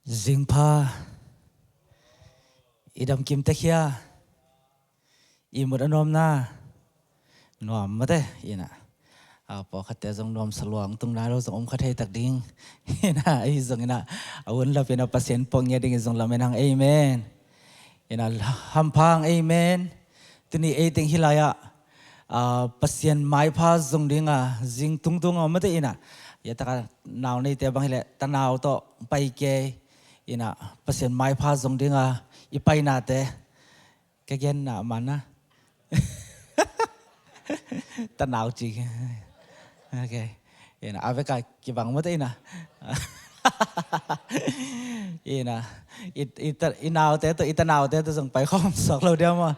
Zingpa idam kim takhia imut anom na nom mate ina po khate jong nom salwang tung na lo jong om khathe tak ding ina ai jong ina awun la pena pasien pong nya ding jong lamenang amen ina hampang amen tuni e ting hilaya pasien mai pha jong dinga jing tung tung mate ina ya ta naw nei te bang hile tanaw to pai ke ina pasien mai pha jong dinga ipai na te kagen na mana tanaw chi okay ina aveka kibang mo te ina ina inaw te to itanaw te to jong pai khom sok lo dia ma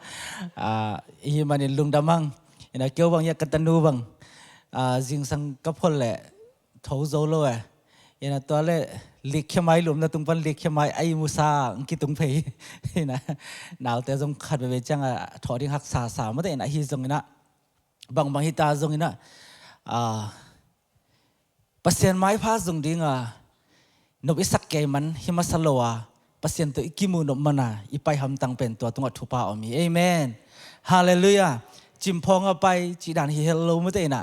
hi manin lungdamang ina kyo bang ya katanu bang jing sang kapol le thau zo lo ina to le likhmai lum na tungpan likhmai ai musa ki tung phei ina naw te jong khat be chang thoring hak sa sa ma te ina hi jong ina bang bang hi ta jong ina pasien mai pha jong dinga nob isak ke man himasalowa pasien to ikimu no mana ipai ham tang pen to tunga thupa omi amen hallelujah chimphong apai chi dan hi hello ma te ina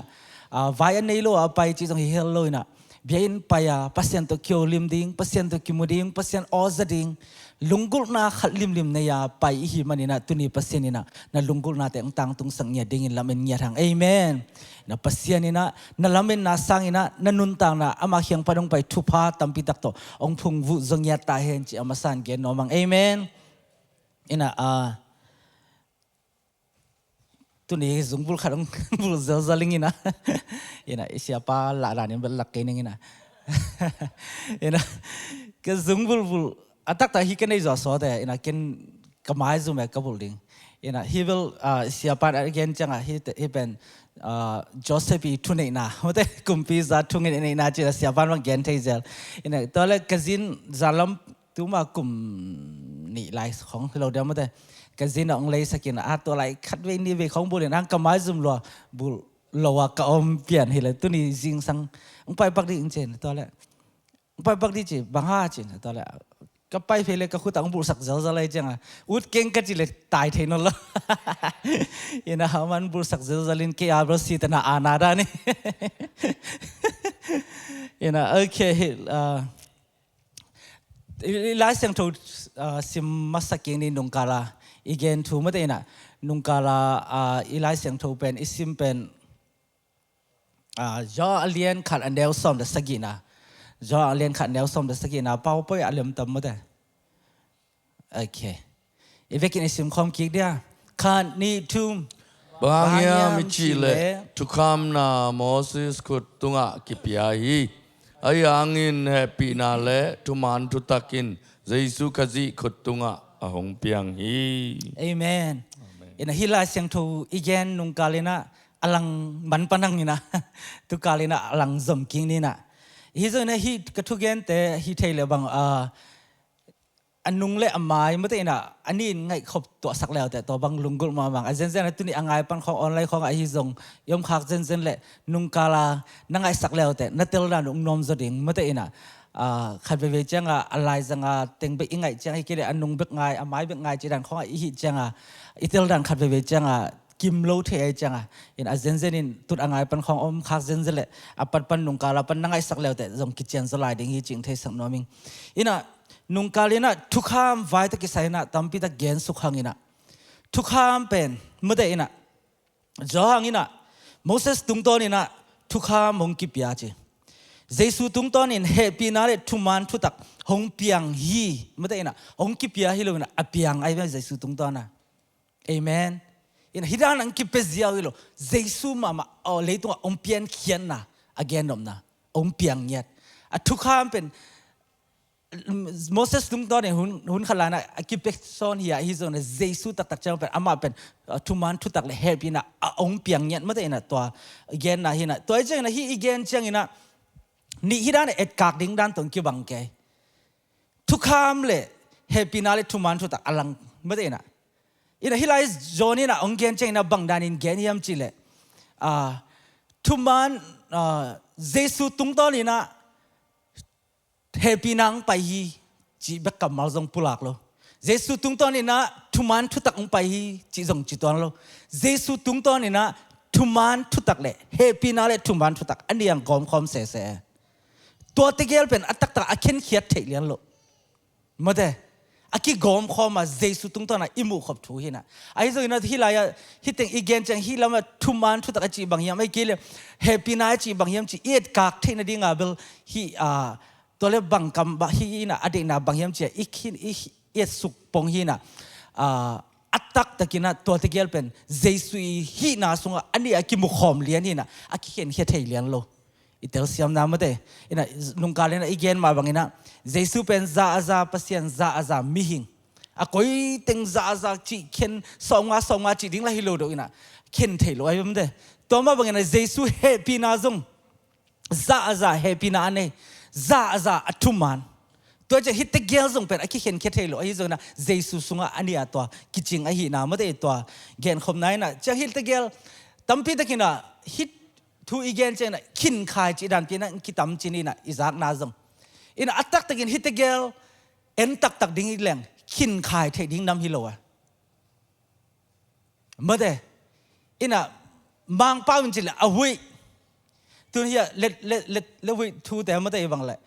vai an nei lo apai chi jong hi hello ina biain paya pasien to kyo lim ding pasien to kimuding pasien ozading lungul na khat lim lim na ya pai hi manina tuni pasien ina na lungul na te tang tung sang nya ding in lamen nya thang amen na pasien ina na lamen na sang ina na nun tang na ama hyang padong pai thupa tampi tak to ong phung vu zong ya ta hen chi amasan ge nomang amen ina tuni zungbul kharang bul zaling ina ina siapa la ranin belak kening ina ina ke zungbul bul atak ta hi kenai zo so de ina ken kamai zu me kabul ding ina he will siapa again changa he ben Joseph tunai na hote kumpi za tungin ina na chi siapa bang gen thaisel ina tole kazin zalam tuma kum ni lai khong lo de ma de kazin ong lei sakin to lai khat ve ni ve khong bul nang kamai zum lo bul lowa ka om pian hile tuni jing sang ong pai pak di chen tole ong pai pak di chi bang ha chin tole ka pai phele ka khut ong bul sak zal zal lai changa ut keng ka chi le tai thein lo ina haman bul sak zal zalin ke abro si tana anada ni ina okay lai sang tho sim masaking ni nungkala igen thu ma te ina nungkala ilai sang tho pen isim pen jo alien khat andel som da sagina jo alien khat andel som da sagina pau poi alem tam ma te okay ivekin isim khom kik dia khan ni tum Bangya michile tukam na Moses kut tunga kipiahi ayangin happy na le tuman tutakin Jesu kazi kut tunga ahong piang hi amen ina hila sang tho igen nungkalina alang man panang ina tu kalina alang zom king ni na hi zo na hi kathugen te hi thaile bang anung le amai mate ina ani ngai khop to sak leo te to bang lungul ma bang azen zen tu ni angai pan khong online khong a hi zong yom khak zen zen le nungkala nangai sak leo te na tel na nung nom zo ding mate ina khat ve changa alai zanga teng be ingai chang hi kile anung bek ngai amai bek ngai chi dan khong a hi changa itel dan khat ve changa kim lo the changa in azen zen in tut angai pan khong om khak zen zen le apat pan nungkala pan nangai sak leo te zong kitchen zo lai ding hi ching thai sak noming ina nungkalina tukham vai ta kisaina tampi ta gen sukhangina tukham pen mude ina johangina Moses tungton ina tukham mongki piache Jesu tungton in happy na le thuman thutak hong piang hi mude ina hongki pia hi lo na apiang ai ba Jesu tungton na amen ina hidan ang ki pezia lo Jesu mama o leitung ong pian khian na again nom na ong piang yet a tukham pen Moses tung to ne hun khalana akipek son hi hi zone Jesu tak chang pen ama pen thuman thutak le help ina ong piang nyat ma te na to again na hi na to chang na hi again chang ina ni hidan et kak ding dan tong ki bang ke thukham le happy na le thuman thutak alang ma te na ina hilai zone na ong gen chang na bang dan in gen yam chi le thuman Jesu tung to ni na happy nang pai hi จีเบกกับมาลงปุลักโลเยซูตุงตอนนี้นะทุมันทุตักองไปจีจงจีตอนโลเยซูตุงตอนนี้นะทุมันทุตักเละเฮปีนาเละทุมันทุตักอันนี้ยังกอมคอมเสเสตัวติเกลเป็นอัตตักตะอาเข็นเขียดเทเลียนโลมาเดอากิกอมคอมาเยซูตุงตอนน่ะอิมุขบถูหินะไอ้ตัวนั้นที่ลายฮิตเองอีเกนจังฮิลามาทุมันทุตักจีบางยามไอ้เกลเฮปีนาจีบางยามจีเอ็ดกากเทนดิ่งอ่ะเบลฮิตัวเล็บางกำบะฮีน่ะอดีตน่ะบางยามเจียอีขินอีเอ็ดสุกปงฮีน่ะอัตตักตะกินะตัวตะเกียลเป็นเจสุยฮีน่ะสงอันนี้อากิมุขอมเลียนนี่น่ะอากิเห็นเฮ็ดให้เลียนโลอิเตลเซียมนามะเตอินะนุงกาเลนะอีเกนมาบางอินะเจสุเป็นซาอาซาปะเซียนซาอาซามิหิงอะกอยเต็งซาอาซาจิเข็นสองงาจิดิ้งละฮิโลโดอินะเข็นเทโลไอ้บ่มเตตัวมาบางอินะเจสุเฮปีนาซงซาอาซาเฮปีนาอันนี้ซาอาซาอัตุมันตัวจะฮิตเกลซงเป็นอากิเห็นแค่เทโลไอ้ซงนะเจสุสุงะอันนี้อะตัวกิจิงไอ้หินามะเตตัวเกนคมไหนนะจะฮิตเกลตัมปีตะกินะฮิตทูอีเกนเจนะขินคายจีดันปีนะกิตัมจีนี่นะอิซักนาซงอินะอัตตักตะกินฮิตเกลเอ็นตักดิ้งอีแหลงขินคายเทดิ้งน้ำฮิโลอะมะเตอินะบางป้าวินจิละอวิตุนเฮียเลวิทูแต่มะเตบังเลย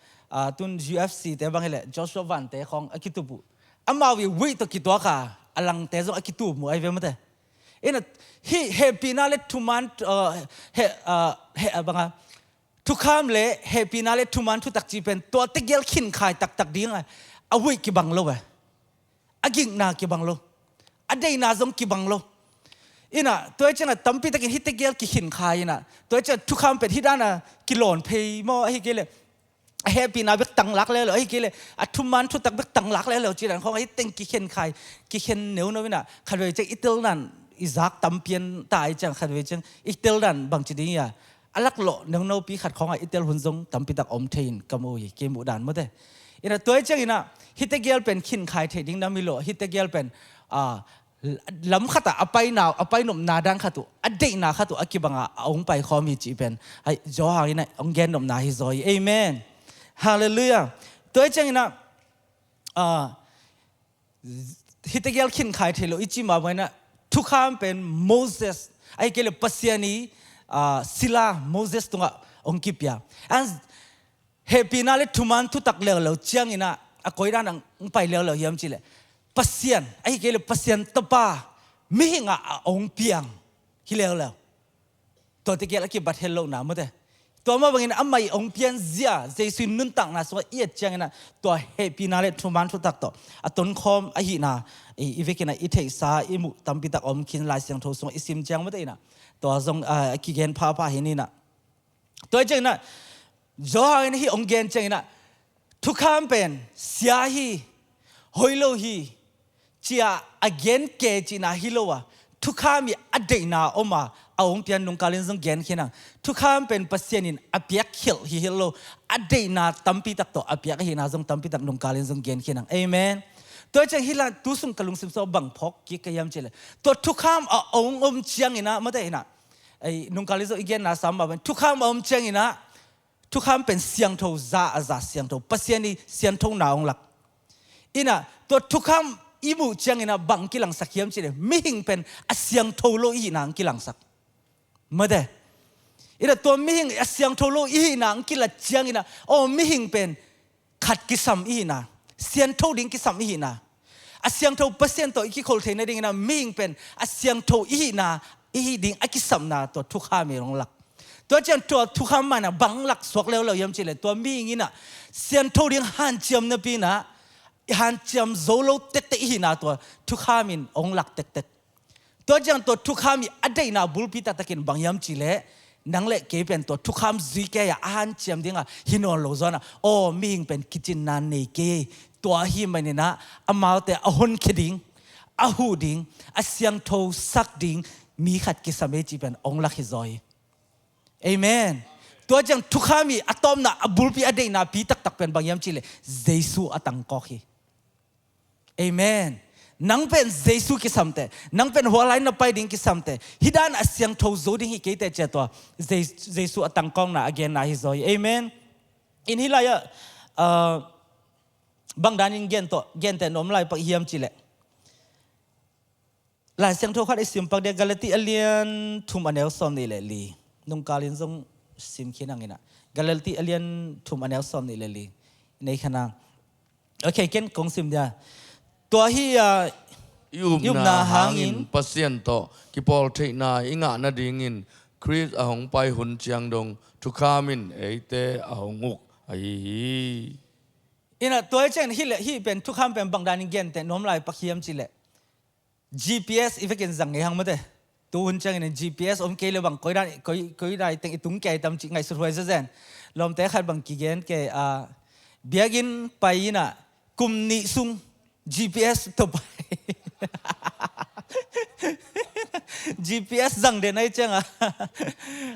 ตุน UFC แต่บังเลยจอชัววันแต่ของอากิตุบุอามาวิตกิตัวค่ะอลังแต่ซงอากิตุมูไอเวมะเตอินะเฮปีนาเลทุมันเฮบังทุกคำเลยเฮปีนาเลทุมันทุตักจีเป็นตัวตะเกียลขินขายตักดิ้งอาวิกิบังโลเวอากิงนากิบังโลอเดนาซงกิบังโลอินะตัวเจ้าน่ะตั้มปีตะกินฮิตเกลกิขินขายน่ะตัวเจ้าทุกคำเป็นที่ด้านน่ะกิโลนเพย์มอไอ้เกลเฮปีนาเบกตังลักเลยเหรอไอ้เกลอัทุมันทุตักเบกตังลักเลยเหรอจีรันของไอ้เต็งกิขินขายกิขินเหนียวน้อยน่ะขัดไว้จากอิตาลีนั่นอิซักตั้มเปียนตายจังขัดไว้จังอิตาลีนั่นบางจีนี่อ่ะอลักโลนึงโนปีขัดของไอ้อิตาลีหุ่นทรงตั้มปีตักอมเทนกำโอยเกมุดานมั้งเด้อินะตัวเจ้าอินะฮิตเกลเป็นขินขายเทดิ้งน้ำมิโลฮิตเกลเป็นล้ำขัดอภัยหนาวอภัยหนุ่มนาดังขัดตัวอดีตนาขัดตัวอากิบังองไปขอมีจีเป็นไอ้จอหางอินะองเกนหนุ่มนาฮิซอยเอเมนฮาเลลูยาตัวเจ้าอินะฮิตเกลขินขายเทโลอิจิมาไว้นะทุกคำเป็นโมเสสไอ้เกลปัสยานีศิลาโมเสสตัวองกิปยาอันเฮปีนาเลทุมันทุตักเลวเลวเจียงอินะอากอยด้านองไปเลวเลวยามจิเลปัสยันไอ้เกลปัสยันตบามิหิงองเปียงฮิเลวเลวตัวที่เกลกิบัดเฮลโลนะมั้งเด้ตัวมาบางอย่างไม่องเปียนเสียเจสุนุนตังนะสวะเอียดจังนะตัวเฮปีนาเลทุมันทุตักตัวต้นคอมไอ้หินาอีเวกินะอีเทสาอิมุตัมปิตักอมคินลายเสียงโทสงอิซิมจังมั้งเด้นะตัวทรงกิเกนพาเห็นนี่นะตัวจังนะจอหางนี่องเกนจังนะทุกคำเป็นเสียฮีฮอยโลฮีเจียอเกนเกจินาฮิโลวะทุกคำมีอดีตนาออกมาเอาองเปียนนุงกาลินซงเกนขี้นังทุกคำเป็นปัสยานินอเปียกฮิลฮิโลอดีตนาตัมปีตักโตอเปียกฮินาซงตัมปีตักนุงกาลินซงเกนขี้นังเอเมนตัวจังฮิลาตุสุงกลุงซิมโซบังพกกิกยามเจเลตัวทุกคำเอาองเจียงอินะไม่ได้อินะไอ้นุงกาลินซงอีเกนนาสามแบบทุกคำเอาเจียงอินะทุกคำเป็นเสียงโทซาอาซาเสียงโทปัสยานีเสียงโทนาองหลักอินะตัวทุกคำอิมูจังอินะบังกิลังสักเขียมจีเลยมิหิงเป็นเสียงโทโลอีนางกิลังสักเมื่อเดอินะตัวมิหิงเสียงโทโลอีนางกิลังจังอินะโอ้มิหิงเป็นขัดกิสัมอีนะเสียงโทดิ้งกิสัมอีนะเสียงโทเปอร์เซ็นต์ตัวอีกคนเทนดิ้งนะมิหิงเป็นเสียงโทอีนะอีดิ้งกิสัมนะตัวทุกข้ามีรองหลักตัวเจนตัวทุกคำมันนะบังหลักสวกเร็วเราย้ำจีเลยตัวมีอย่างนี้นะเสียนโทเรียงหันเจียมนะปีนะหันเจียมโซโลเต็กเต็กหินะตัวทุกคำมินองหลักเต็กเต็กตัวเจนตัวทุกคำมีอะไรนะบุลพิตาตะกินบางย้ำจีเลยนังเล็กเก็บเป็นตัวทุกคำซีแกยหันเจียมดิ้งหินอนโลซอนะโอ้มีอย่างเป็นกิจนานเนเกตัวหิมันนี่นะอามาแต่อาหุนคิดิ้งอาหูดิ้งเสียงโทสักดิ้งมีขัดกิสเมจีเป็นองหลักฮิซอยเอเมนตัวจังทุกขามีอะตอมนะบุลปีอเดนะปีตักเป็นบางยามจิเลเยซูอตังกอคีเอเมนนังเป็นเยซูกิสัมเตนังเป็นหัวไหลนะไปดิ้งกิสัมเตฮิดานเสียงโทโซดิ้งฮิเกเตเจตัวเยซูอตังกองนะ again นะฮิซอยเอเมนอินฮิลายะ bang danin gen te nom lai pak hiam chi le la siang tho khat isim pak de galati alian thum anel som ni le li nung kalin jong sim khinang ina galati alian thum anel som ni le li nei khana okay ken kong sim dia to hi yum na hangin pasien to ki pol thei na inga na dingin Chris ahong pai hun chiang dong thu khamin eite ahong uk ai ina toy chen hi pen thu kham pen bang danin gen te nom lai pak hiam chi le GPS ifekin zang ngai hang mate tu hun chang in GPS om ke le bang koi dai teng itung kai tam chi ngai su hoi zen lom te khat bang ki gen ke biagin pai na kum ni sung GPS to pai GPS zang de nai chang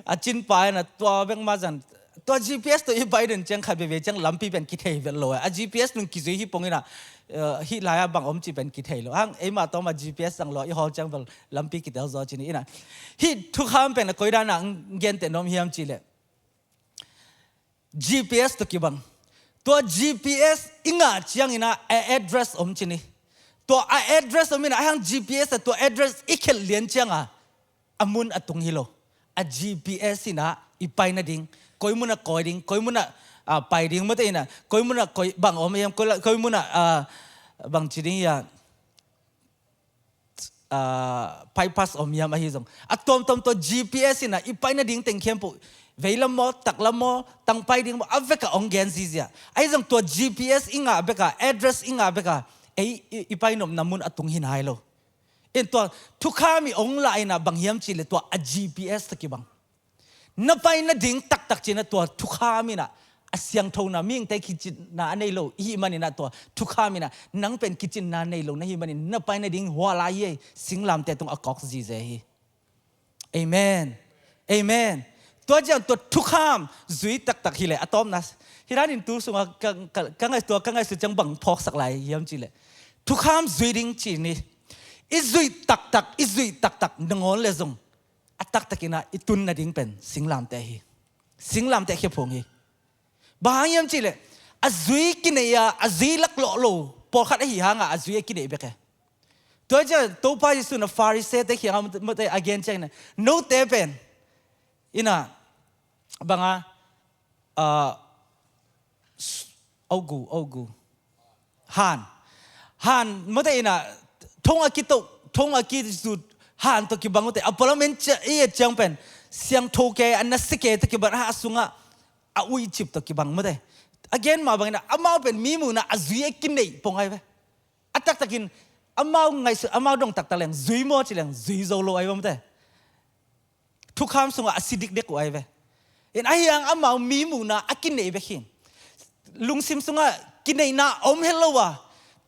a chin pai na to beng ma jan to GPS to i pai den chang khat be chang lampi pen ki thei vel lo a GPS nung ki zui hi pongina hi laya bang om chi pen ki thei lo hang ema to ma GPS sang lo i hol chang vel lampi ki tel zo chi ni ina hi thu kham pen koi da na gen te nom hiam chi le GPS to ki bang to GPS inga chiang ina address om chi ni to address om ina hang GPS to address ikhel lian chang amun atung hilo a GPS ina ipai na ding koi muna koi ding koi muna pai ding mate ina koi muna koi bang om yam koi muna bang chiding ya pai pass om yam hi jong atom to GPS ina ipai na ding teng kempu veilamo taklamo tang pai ding aveka ongen zizia ai jong to GPS inga beka address inga beka ei ipai nom namun atung hin hailo in to thukhami ongla ina bang hiam chile to a GPS ta ki bang na pai na ding tak china to thukhami na asyang thona ming tai kitchen na anei lo hi mani na to thukhami na nang pen kitchen na nei lo na hi mani na pai na ding wala ye singlam te tung akok ji je hi amen to jang to thukham zui tak hi le atom nas hiranin tu sunga kangai su chang bang phok sak lai yam chi le thukham zui ding chi ni izui tak nangol le zong atak takina itun na ding pen singlam te hi phong hi bahayam chi le azui kineya azilak lo por khat hi hanga azui kine beke to ja to pa yisu na farise te hi ham mate again chang no te pen ina banga ogu han mate ina thong akitu han to ki bangote apoloment e chang pen siang thoke an sike to ki bar ha sunga a ui chip to ki bang mate again ma bangina amau pen mi mu na azui kinei pongai be atak takin amau dong tak taleng zui mo chileng zui zo lo ai mate thukham sunga acidic de ko ai be in ayang amau mi mu na akinei be khin lungsim sunga kinei na om hello wa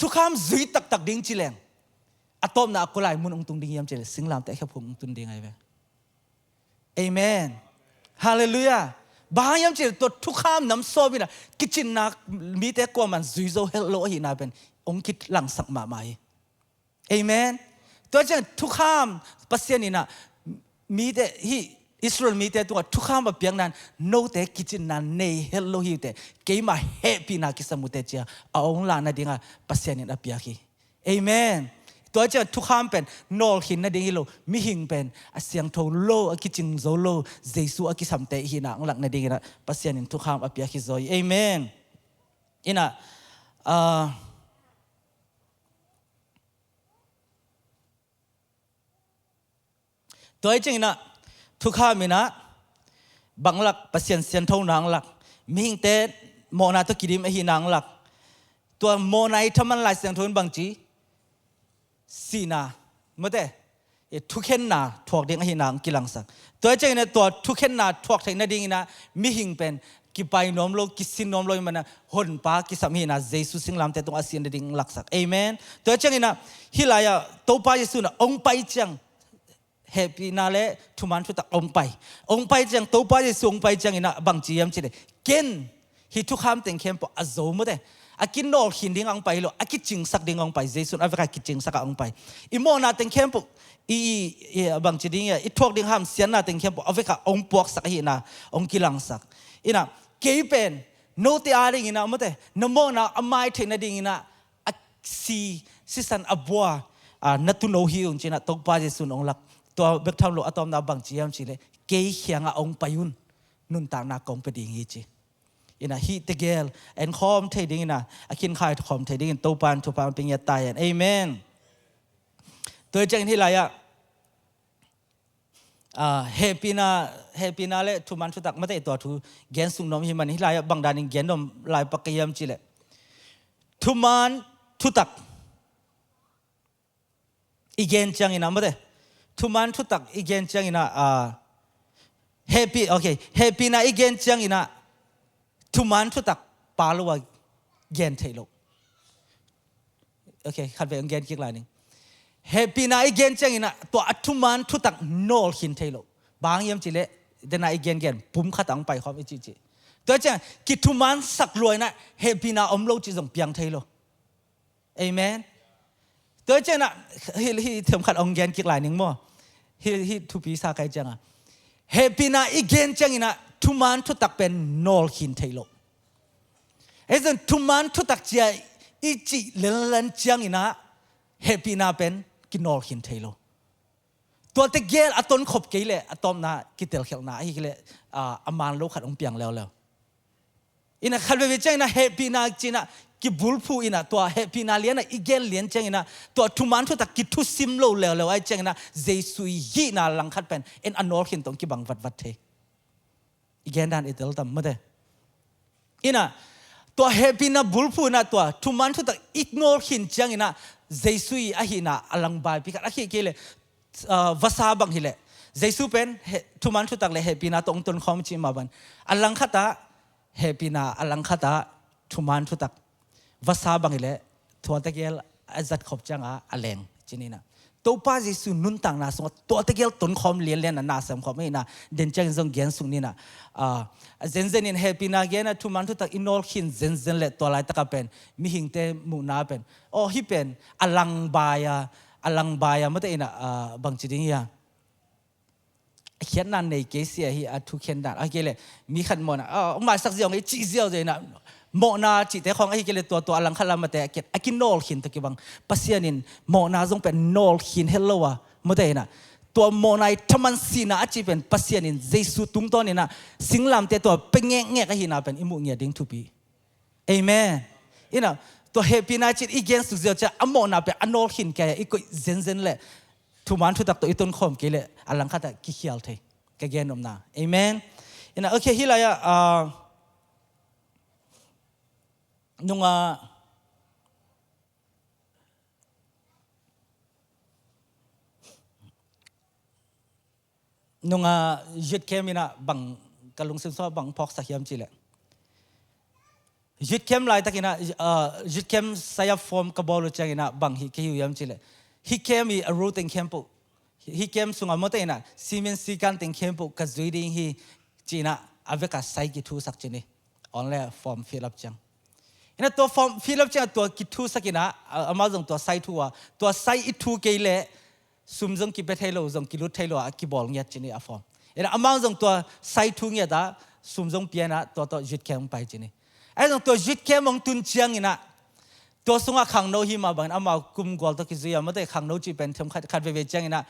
thukham zui tak ding chileng atom na akulai mun ung tung ding yam chele singlam te khap ung tung ding ai be amen hallelujah bahayam chele to thukham nam so bina kitchen na mi te ko man zui zo hello hi na ben ong kit lang sak ma mai amen to chang thukham pasien ina mi te hi Israel mi te to thukham ba piang nan no te kitchen na nei hello hi te ke ma happy na kisamute cha ong la na dinga pasien ina pia ki amenตัวเจ้าทุกข้ามเป็นนอลหินนั่นเองโลมิหิงเป็นเสียงโทโลอกิจิงโซโลเจสุอกิสัมเตหินะหลังนั่นเองนะปัสยานินทุกข้ามอภิยาคิโซยเอเมนอินะตัวเจ้าอินะทุกข้ามอินะบางหลักปัสยานเสียงโทนางหลักมิหิงเตโมนาตุกิดิมหินางหลักตัวโมนาอิทมันลายเสียงโทนบางจีสีนาเมื่อแต่ทุกเข็นนาถวกเด้งให้นางกิลังสักตัวเจ้าเนี่ยตัวทุกเข็นนาถวกไทยนาดิ่งนะมิหิงเป็นกิไปน้อมโลกิสินน้อมโลมันนะหนปากิสามีนะเยซูสิงลามแต่ตรงอาเซียนนาดิ่งหลักสักเอเมนตัวเจ้าเนี่ยฮิลายาตัวปาเยซูนะองไปจังเฮปีนาเลทุมันทุตักองไปจังตัวปาเยซูองไปจังนะบางจียมจีเลยเกณฑ์ฮิทุกคำแต่งเข้มปออาโซเมื่อแต่อากินโนหินดิ้งอังไปโลอากิจิงสักดิ้งอังไปเจสุนอเวกากิจิงสักอังไปอิโมนาเต็งเข้มปุบางจีดิ้งอีทวกดิ้งห้ามเสียนาเต็งเข้มปุอเวกาองปวกสักหินาองกิลังสักอินะเกย์เป็น no te aring ina mate namo na amai thena ding ina si sisan abwa natuno hiung china tokpa jesun onglak to bek tham lo atom na bang chiam chile ke hianga ong payun nun ta na kong peding hi chi ina hi tegel en khom theding ina akin khai khom theding to pan to pan ping ya tai and amen to jeng hi la ya happy na le thu man thu tak mate to thu gen sung nom hi man hi la ya bang daning gen nom lai pakayam chile thu man thu tak igen chang ina mate thu man thu tak igen chang ina happy na igen chang ina thu man thu tak palwa gen thailo okay khat ve gen kik lai ning happy na igen chang ina to thu man thu tak nol hin thailo bang yam chile dena igen gen pum khatang pai khom chi chi to chang ki thu man sak loi na happy na omlo chi jong piang thailo amen to chang na hi them khat ong gen kik lai ning mo hi thu pi sa kai chang happy na igen chang ina thu man thu tak pen nol hin thailo ezen thu man thu tak chia ichi len chang ina happy na pen ki nol hin thailo to te gel aton khop ke le atom na ki tel khel na hi le aman lo khat ong piang lew ina khalwe ve chang na happy na china ki bulphu ina to happy na lian igen lian chang ina to thu man thu tak ki thu sim lo lew ai chang na jesu hi na lang khat pen en anol hin tong ki bang wat the igen dan itel tam mate ina to happy na bulphu na to thu man thu tak ignore hin chang ina jesu a hi na alang bai pi khat a hi ke le vasa bang hi le jesu pen thu man thu tak le happy na tong ton khom chi ma ban alang khata happy na alang khata thu man thu tak vasa bang hi le thwa ta gel azat khop chang a aleng chinina to pa jesu nun tang na so to ta gel ton khom lian na sam khom ina den chang jong gen sung ni na zen in happy na gen na thu man thu tak inol khin zen le to lai ta ka pen mi hing te mu na pen o hi pen alang baya mate ina bang chi ding ya khian nan nei ke sia hi a thu khen dan a ke le mi khan mo na ma sak jiong chi jiao je na mo na chi te khong a hi ke le to alang khala mate ke akinol khin ta ki bang pasianin mo na jong pen nol khin hello wa mate ina to mo nai thaman sina a chi pen pasianin jesu tung ton ina singlam te to penge nge ka hi na pen imu nge ding thu pi amen ina to happy na chit igen su zia cha amo na pe anol hin ka ya iko zen le thu man thu tak to iton khom ke le alang khata ki khial the ka gen nom na amen ina okay hi la ya nunga yit kemina bang kalung sin so bang phok sa hiam chi le yit kem lai takina yit kem saya form ka bolu changina bang hi ke yam chile hi kem i a routing camp hi kem sunga mote ina simen sikan ting camp ka zuiding hi china aveka sai ki thu sak chini only form fill up chang ina to form fill up chang to ki thu sakina amazon to sai thu wa to sai I thu ke le sumjong ki bethelo jong ki lut thailo a ki bol ngiat chini a form ina amazon to sai thu ngia da sumjong piana to yit kem pai chini ai dong to jit ke mong tun chiang ina to sunga khang no hi ma bang ama kum gol to ki zia ma te khang no chi pen them khat ve chiang ina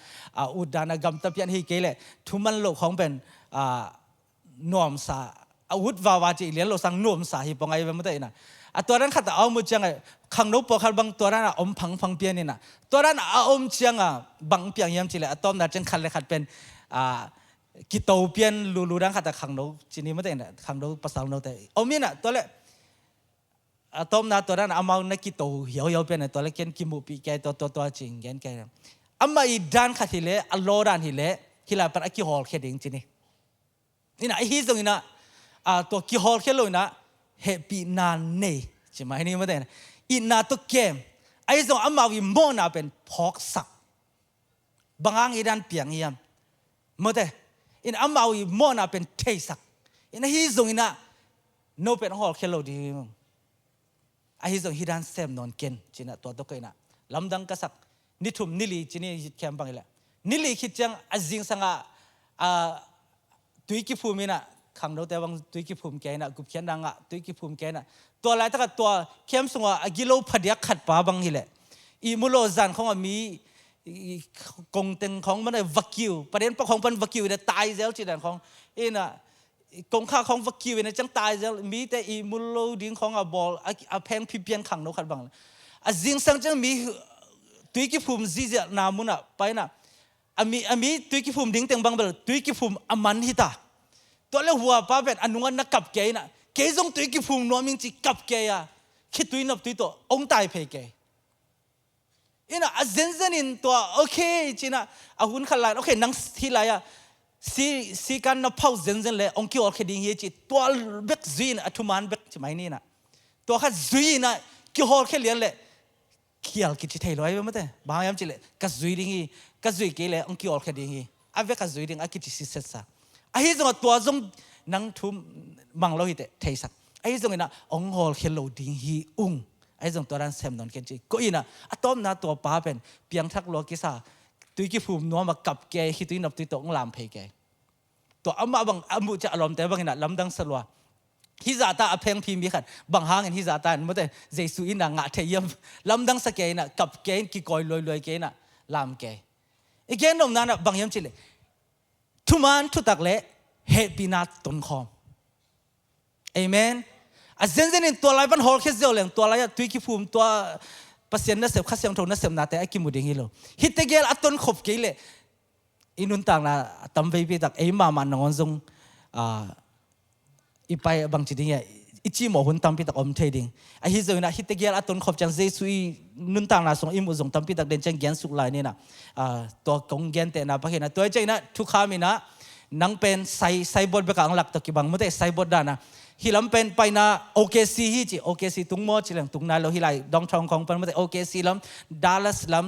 udana gam ta pian hi ke le thuman lo khong pen nom sa awut wa chi lian lo sang nom sa hi pongai ma te ina to ran khat a mu chiang khang no po khat bang to ran om phang pian ina to ran a om chiang bang piang yam chi le atom na chang khat le khat pen ki to pian lu dang khat khang no chini ma te na khang no pasal no te omina to le atom na to ran amau na ki to hiao pian to le ken ki mu pi ke to ching gen ke amma I dan khat hile aloran hile hila par ki hol kheding chini ina hi zong ina to ki hol khelo ina happy na ne chi mai ni ma te ina to kem ai zong amma wi mo na pen phok sak bangang I dan piang yam ma te in amawi mona pen teisak in hi zong ina no pen hol khelo di a hi zong hidan sem non ken china to ko ina lamdang kasak nithum nili chini kem bangila nili khichang azing sanga tui ki phumina ขังเราแต่วังตุยกิภูมิแกน่ะกุบเขียนดังอ่ะตุยกิภูมิแกน่ะตัวหลายตะกะตัวเข้มสงอ่ะกิโลพะเดียขัดปาบังหิแหละอีมุโลซันของมีกงเต็งของมันวักคิวประเด็นปะของเป็นวักคิวเนี่ยตายแล้วจีดันของน่ะกงค่าของวักคิวเนี่ยจังตายแล้วมีแต่อีมุโลดิ้งของบอลแพงพิเปียนขังเราขัดบังจิงสังจังมีตุยกิภูมิจีนามุน่ะไปน่ะมีตุยกิภูมิดิ้งเต็งบังเบลตุยกิภูมิอมันหิตาตัวเลหัวป้าเป็นอนุงันนักกับเกยน่ะเกยจงตุยกิภูมินัวมิงจีกับเกยอ่ะคิดตุยนับตุยตัวองตายเพเกยน่ะเซนอินตัวโอเคจีน่ะหุ่นขลาดโอเคนังที่ไรอ่ะซีกันนับเผาเซนเลยองคิวโอเคดิ้งเฮจีตัวเบกซีนอัตุมันเบกใช่ไหมนี่น่ะตัวข้าซีน่ะคิวฮอลแค่เลี้ยงเลยเขียลกิจไทยร้อยไปมั้ยแต่บางยามจีเลยกัดซีดิ้งฮีกัดซีเกยเลยองคิวโอเคดิ้งฮีอาเวกัดซีดิ้งอากิจสิเสษะไอ้จงตัวจงนังทุ่มมังโลหิตเทสักไอ้จงน่ะองฮอลเคโลดิ้งฮีไอ้จงตัวนั้นเซมนอนกันจีก็อินะอะตอมน่ะตัวป้าเป็นเปียงทักโลกิสาตุยกิภูมินัวมากับแกฮิตุยนับตุยตองลามเพแกตัวอามาบังอามุจะอารมณ์แต่บางน่ะลำดังสลัวฮิซาตาอเพงพิมีขัดบางหางฮิซาตาเมื่อแต่เจสุอินะงะเทียมลำดังสเกน่ะกับแกกิกอยลอยๆแกน่ะลามแกอีกแกนมนั้นน่ะบางยามจิเลทุมันทุตักเละเฮปีนาตนคอมเอเมนอาเซนเซนินตัวไรบันฮอลเคสเดียวเลยตัวไรตุยกิภูมิตัวปัสยานนัสเซบข้าเสียงโทนัสเซบนาแต่ไอ้กิมุดิงิโลฮิตเตเกลอัตนขบเกลเลยอินุนต่างนะตั้มไปปีตักเอมามันนอนซงอีไปบางจิดิงอิจิโมหุนตั้มปีตักอมเทดิงไอ้ฮิโซนะฮิตเตเกลอัตนขบจังเจสุยนุนต่างนะส่งอิมุซงตั้มปีตักเดนจังแกนสุกลายนี่นะตัวกงแกนเตนะพะเห็นนะตัวใจนะทุกขามินะนังเป็นไซบอดเบกังหลักตะกี้บางเมื่อแต่ไซบอดด้านะฮิลัมเป็นไปนะโอเคซีฮิจิโอเคซีตุงโมจิเลงตุงนาโลฮิไลดองทองของเป็นเมื่อแต่โอเคซีลัมดัลลัสลัม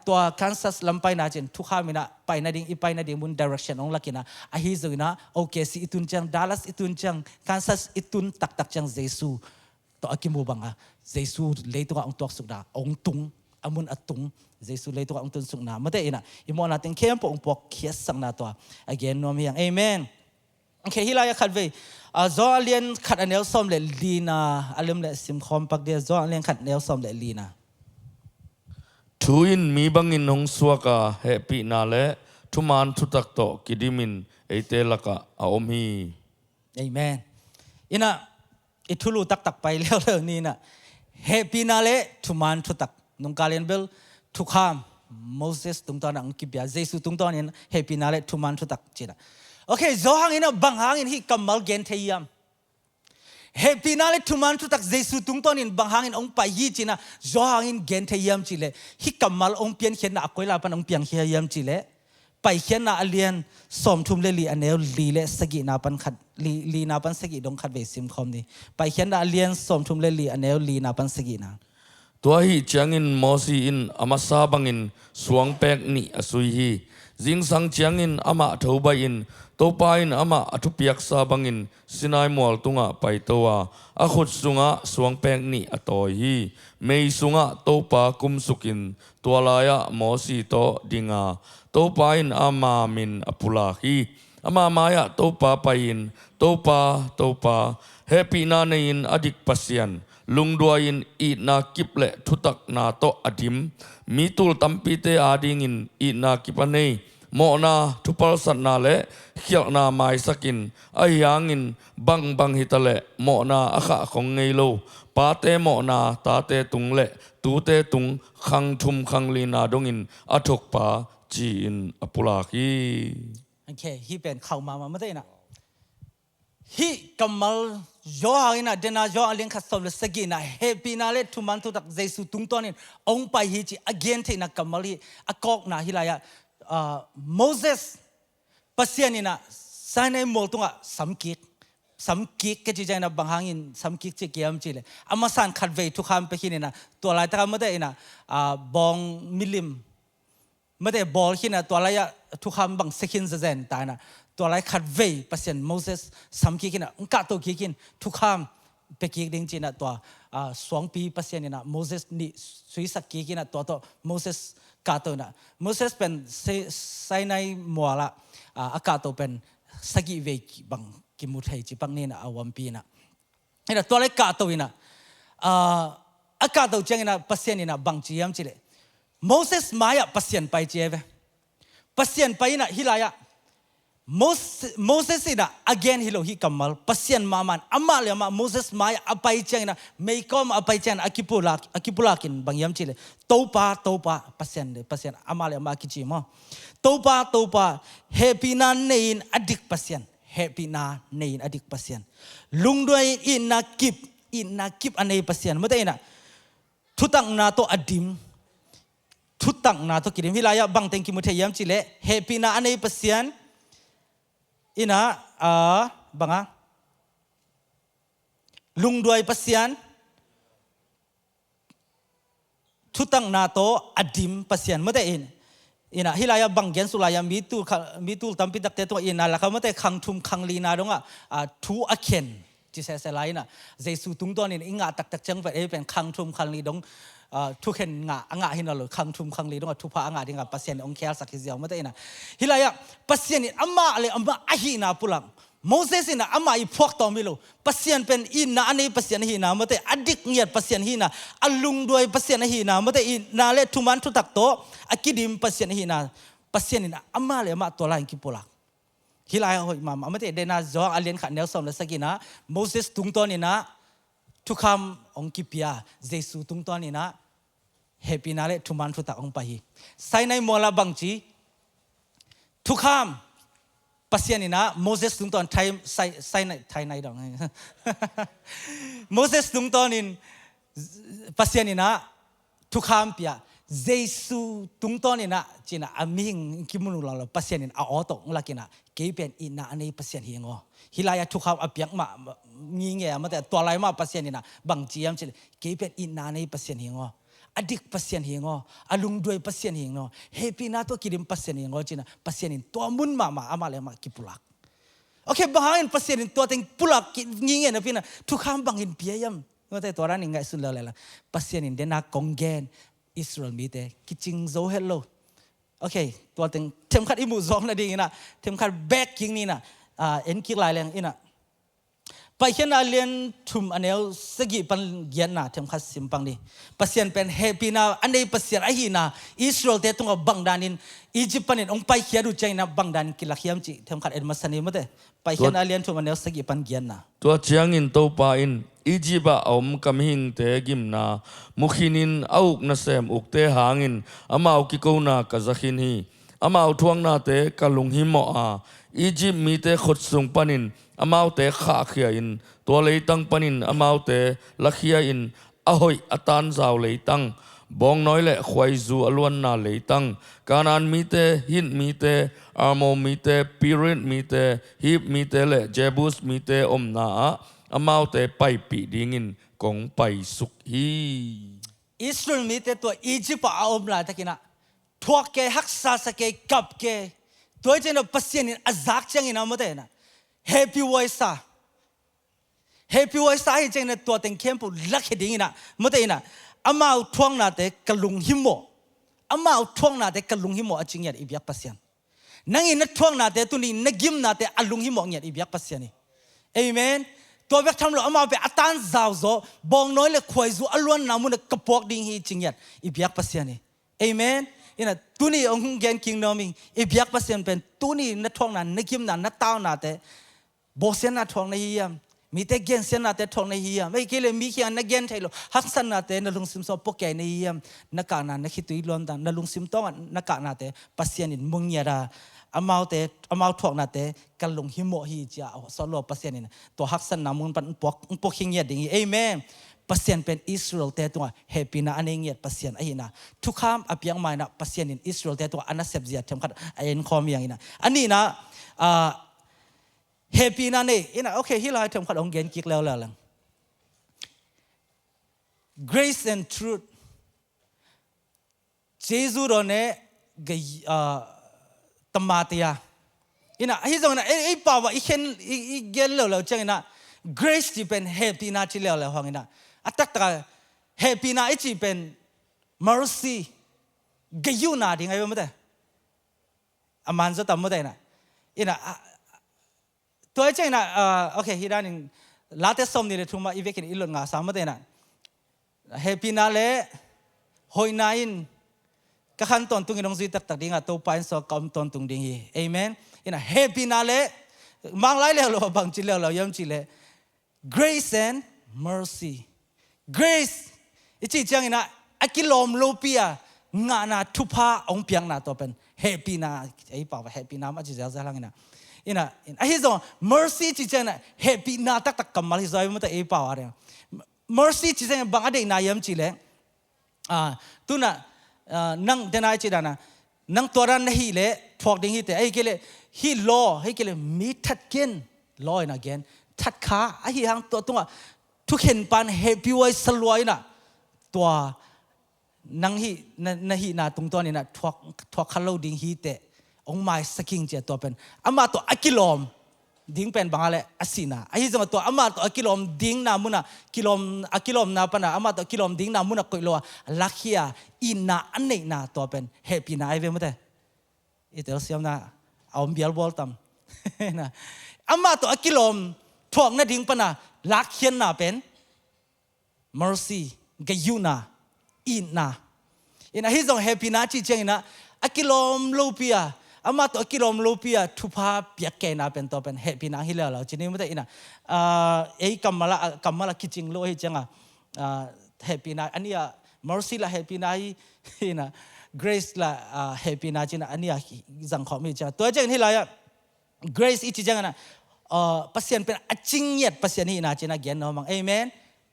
ตัวคันซัสลัมไปนะจินทุกขามินะไปนะดิ่งอีไปนะดิ่งมุนดิเรกชันองลักกินะอาฮิซุยนะโอเคซีอิตุนจังดัลลัสอิตุนจังคันซัสอิตุนตักจังเจซูตัวอากิมูบังอ่ะเจซูเลยตัวองตัวสุดาองตุงอามุนอตุงเจซูเลยตัวองตุนสุกนาเมื่อแต่นะอิโมนาติงเข้มปองปอกเขียสังนาตัว again นวมยังเอเมนโอเคฮิลายขัดเวจอเลียนขัดอันเนลซอมเลลีนาอารมณ์เลซิมคอมปักเดียจอเลียนขัดเนลซอมเลลีนาทุยนมีบังอินหงสวกาเฮปีนาเลทุมานทุตักโตกิดิมินเอเตลกะอาอมฮีเอเมนอินะอิทุลูตักไปแล้วเรื่องนี้นะเฮปีนาเลทุมานทุตักนุงกาเลียนเบลทุกขามโมเสสตุงตอนนั้นกิบยาเจสุตุงตอนนี้เฮปีนาเลทุมานทุตักจีนะโอเคจอหางอินะบางหางอินฮิกัมมัลเกนเทียมเฮปีนาเลทุมันทุตักเจสุตุงตอนินบางหางอินองไปยีจีนะจอหางอินเกนเทียมจิเลฮิกัมมัลองเปียนเขียนนะอคอยลาปันองเปียนเขียมจิเลไปเขียนนะอเลียนสมทุมเลลีอันเนลลีเลสกินาปันขัดลีนาปันสกิดงขัดเวซิมคอมนี่ไปเขียนนะอเลียนสมทุมเลลีอันเนลลีนาปันสกินาตัวฮีจังอินมอซีอินอามาซาบังอินสวงแปกนี่อสุยฮีจิงสังจังอินอามาเทวบาอินตัวปาอินอามาอทุเปียกซาบังอินสินายมอลตุงะไปตัวอาขุดสุงะสวงแปกนี่อตอยฮีเมยสุงะตัวปากุมสุกินตัวลายะมอซีโตดิงาตัวปาอินอามามินอปุลาฮีอามามาyaตัวปาปาอินตัวปาเฮปีนาเนอินอดิกปัสยันลุงดวยินอีนากิบเละทุตักนาโตอดิมมีตุลตัมปีเตอาดิงินอีนากิปเนโมนาทุปลสัตนาเละเขียนาไมสกินไอยังอินบังฮิตเละโมนาอขะของไงโลปาเตโมนาตาเตตุงเละตูเตตุงขังทุมขังลีนาดงอินอทุกปาจีอินอปุลาคีโอเคฮีเป็นเข้ามาไม่ได้นะฮีกัมมัลจอหางอินะเดนาจอเลียนขัดสมเลสกินะเฮปีนาเลทุมันทุตักเจสุตุงตอนินองไปฮีจีอเกนเทนะกัมมัลฮีอากอกนะฮิลายะโมเสสปัสยานินะไซนัยมอลตุงะสัมกิกก็จะใจนะบางหางอินสัมกิกจะเกี่ยมจีเลยอามาสันขัดเวทุกคำไปที่นี่นะตัวลายตะกันไม่ได้นะบองมิลิมไม่ได้บอลที่นะตัวลายทุกคำบางเซคินเซนตายนะตัวไรขัดเวปัสยันโมเสสสัมกิกินะอุกาโตกิกินทุกคำไปกิกดิ้งจีนะตัว2 ปีปัสยันนี่นะโมเสสนี่สุยสักกิกินะตัวโมเสสกาโตนะโมเสสเป็นไซนัยมัวละอากาโตเป็นสกิเวบัง กิมุไทจิปังนี่นะอวัมปีนะเห็นตัวเล็กกาตัวนี่นะอากาศตัวเจงนะปัสเซียนนี่นะบังจียมจิเลโมเสสมายะปัสเซียนไปเจเวปัสเซียนไปนะฮิลายะโมเสสนะ again ฮิโลฮิกัมมัลปัสเซียนมามันอามาเลยมาโมเสสมายะอไปเจงนะไม่ก็มาอไปเจงอากิปุลากินบังยามจิเลโตปาปัสเซียนอามาเลยมากิจิมอโตปาเฮปีนาเนนอดิกปัสเซียนเฮปีนาเนนอดิกปัสเซียนลุงด้วยอินนากิบอันนี้ปัสเซียนเมื่อไหร่นะทุตังนาโตอดิมทุตังนาโตกิริมฮิลายะบังเต็งกิมุเทยามจิเลเฮปีนาอันนี้ปัสเซียนอินะบังอ่ะลุงด้วยปัสเซียนทุตังนาโตอดิมปัสเซียนเมื่อไหร่อินะฮิลายะบังเกนสุลายะมีตูตัมปิดักเตตัวอินะละเขาเมื่อไหร่คังทุมคังลีนาดงอ่ะทูอเคนจิเสลายนะเจสุตุงตัวนี่อิงะตักจังไปเป็นคังทุมคังลีดงทุกเห็นงะหินเราคังทุมคังลีดงทุพะงะดิงะปัสเซียนองเคลสักเดียวไม่ได้นะฮิลายะปัสเซียนนี่อามาเลยอามาอหินาปุลังโมเสสนี่อามาอีพวกตอมิโลปัสเซียนเป็นอินนะอันนี้ปัสเซียนหินาไม่ได้อดิกเงียดปัสเซียนหินาอลุงด้วยปัสเซียนหินาไม่ได้อินาเลทุมันทุตักโตอากิดิมปัสเซียนหินาปัสเซียนนี่อามาเลยอามาตัวลายกิปุลังฮิลายะหอยมาไม่ได้เดนาจองอาเลียนขันเนลซอมและสกินะโมเสสตุงตัวนี่นะทุกคำองกิปิยาเจสุตุงตัวนี่นะเฮปีนาเลทุมันทุตักองไปไซในมอลาบังจีทุกคำปัสเซียนนี่นะโมเสสตุงตัวไทยไซในไทยในดองโมเสสตุงตัวนี่ปัสเซียนนี่นะทุกคำเปียเจสุตุงตัวนี่นะจีน่ะอามิงกิมุนุลาลปัสเซียนนี่อาออตงลักินะเกี่เป็นอินนะอันนี้ปัสเซียนเฮงอฮิลายะทุกคำอภิยังมามีเงี้ยมาแต่ตัวไรมาปัสเซียนนี่นะบังจียมจีเกี่เป็นอินนะอันนี้ปัสเซียนเฮงออดิกปัสเซียนเฮงออลุงด้วยปัสเซียนเฮงอเฮปีนาตัวกิริมปัสเซียนเฮงอจีน่ะปัสเซียนนี่ตัวมุนมาอามาเลยมากิปุลักโอเคบางอย่างปัสเซียนนี่ตัวเต็งปุลักงี้เงี้ยนะพี่นะทุกคำบางอย่างเปียยมมาแต่ตัวนั้นยังไงสุดเลยล่ะปัสเซียนนี่เดน่ากงเกนอิสราเอลมีแต่กิจิงโซเฮลโลโอเคตัวเต็งเทมขัดอิมูซองนะดีนะเทมขัดแบกยิงนี่นะเอ็นคิกลายแรงอินะไปเขียนเรียนทุมอันเดียวสกิปันเกียนนะเทมขัดสิมปังนี่ปัสเซียนเป็นเฮปีนาอันนี้ปัสเซียนไอฮีนาอิสราเอลเตตุงบังดานินอียิปต์ปันนี่องไปเขียนดูใจนะบังดานกิลักยามจิเทมขัดเอ็นมาสนิมเตไปเขียนเรียนทุมอันเดียวสกิปันเกียนนะตัวเจียงอินโตปาอินอียิปต์อมกำหิงเตกิมนามุขินินเอาอุกนาเซมอุกเตหางินอามาอุกิโกนากะซักินฮีอามาอุทวงนาเตกะลุงหิมออียิปต์มีเตขดสุงปนินอามาอุเตขาเขียอินตัวเลยตังปนินอามาอุเตลักเขียอินอหอยอตานซาวเลยตังบองน้อยและควายจูอลวนนาเลยตังกานันมีเตหินมีเตอาร์โมมีเตปิริตมีเตฮิบมีเตและเจบุสมีเตอมนาอามาอุเตไปปีดิงินกงไปสุขฮีอิสราเอลมีแต่ตัวอียิปต์เอาอมลายตะกินะทวกเกฮักษาสเกกับเกตัวเจนปัสเซียนอาซักจังอินะมาเตนะเฮปีไวซ่าเฮปีไวซ่าเจนตัวเต็งเข้มปุ่นลักเฮดิ้งนะมาเตนะอามาอุทวงนาเตกลุงหิมโมอามาอุทวงนาเตกลุงหิมโมจริงยัดอีเบียกปัสเซียนนั่งอินนัทวงนาเตตุนีนักกิมนาเตอลุงหิมโมยัดอีเบียกปัสเซียนเอเมนตัวเบียกทำเราเอามาไปอัตันซาวโซบองน้อยเลยควายจูอลวนนามุนกระปอกดิ้งฮีจริงยัดอีเบียกปัสเซียนเอเมนอินะตุนีองค์เกนคิงโนมิงอีเบียกปัสเซียนเป็นตุนีนัทวงนานักกิมนานัตตาวนาเตโบเซนนาทวงในเยี่ยมมีแต่เกนเซนนาเตทองในเยี่ยมไม่เกี่ยวมีแค่นักเกนไทยโลฮักซันนาเตนลุงซิมซอปกแกในเยี่ยมนักการนานักขิตุยลอนตันนลุงซิมต้องนักการนาเตปัสเซียนินมุงเยราอามาทวงนาเตกันลุงหิโมฮีจ้าสโลปัสเซียนินตัวฮักซันนามุนปันปกขิงเยดิ่งเอเมนปัสเซียนเป็นอิสราเอลเตตัวเฮปีนาอันเองเยปัสเซียนไอ้นะทุกคำอภิยังไม่นะปัสเซียนินอิสราเอลเตตัวอันนั้นเสพเสียทำคัดไอ้เอ็นคอมอย่างนี้นะอันนี้นะเฮปีนานี่อินะโอเคที่เราทำขัดองเกนกิกแล้วล่ะ Grace and Truth เจซูโรเน่ตมาเตียอินะที่ตรงนั้นไอ้ป่าวอีเข็นอีเกนแล้วจังอินะ Grace ที่เป็นเฮปีนาที่แล้วห้องอินะอัตตาเฮปีนาไอ้ที่เป็น Mercy กยูนาดิ่งไงบ้างมั้ยอามันจะทำมั้ยนะอินะ ตัวเจ้าน่ะโอเคฮีดานิงลาเตสอมนี่เลยทุมาอีเวกินอิลงาสามเตน่ะเฮปินาเลหอยนาอินกะขันตอนตุงอินงซีตักดิงะโตปานซอกอมตอนตุงดิงฮีเอเมนอินะเฮปินาเลมังไลเลโลบังจิเลโลยามจิเล grace and mercy grace อิจิจังอินะอะกิลอมโลเปียงานาทุพาองเปียงนาตัวเป็นเฮปินาไอ้ป่าวเฮปินามาจิเซลซะลังอินะไอ้ฮิซอง mercy จิจังนะเฮปินาตักกัมมาลิซอยมะตะไอ้ป่าวอะเร mercy จิจังบังอะเดนายามจิเลตุนะนังเดนายจิดานะนังตัวรันฮีเลพอกดิงฮีเตไอ้เกเลฮีลอให้เกเลมีทัดเกนลอยนะเกนทัดขาไอ้ฮีหังตัวทุกเห็นปันเฮปิไว้สลวยนะตัวนังฮีนะฮีนาตรงตัวนี่นะทวกคาโลดิงฮีเตองไม้สกิงเจตัวเป็นอามาตัวอะกิลอมดิ้งเป็นบางอะไรอาศินาไอ้ที่จะมาตัวอามาตัวอะกิลอมดิ้งนามุนะกิลอมอะกิลอมนาปนะอามาตัวกิลอมดิ้งนามุนะกุยโลลักเฮียอินนาอันนี้นาตัวเป็นเฮปีนาไอเวมั้ยเตอิเตลเซียมนาเอาเบียลบอลตัมนะอามาตัวอะกิลอมทวกนาดิ้งปนะลักเฮียนาเป็น mercy กยูนาอินนาอินะฮิซองเฮปีนาจิเจงนะอะกิลอมโลเปียอามาตัวกิโลมโลเปียทุพาเปียกแกนาเป็นตัวเป็นเฮปินาฮิเลลจีนี่ไม่ได้อินะไอ้กัมมาละคิจิงโลให้จังเฮปินาอันนี้mercy ละเฮปินาฮินะ grace ละเฮปินาจีนะอันนี้จังขอมีจังตัวจังที่ไรgrace อีกจังนะปัสยันเป็นอจิงเย็ดปัสยันนี่นะจีนะเกียนน้องมังเอเมน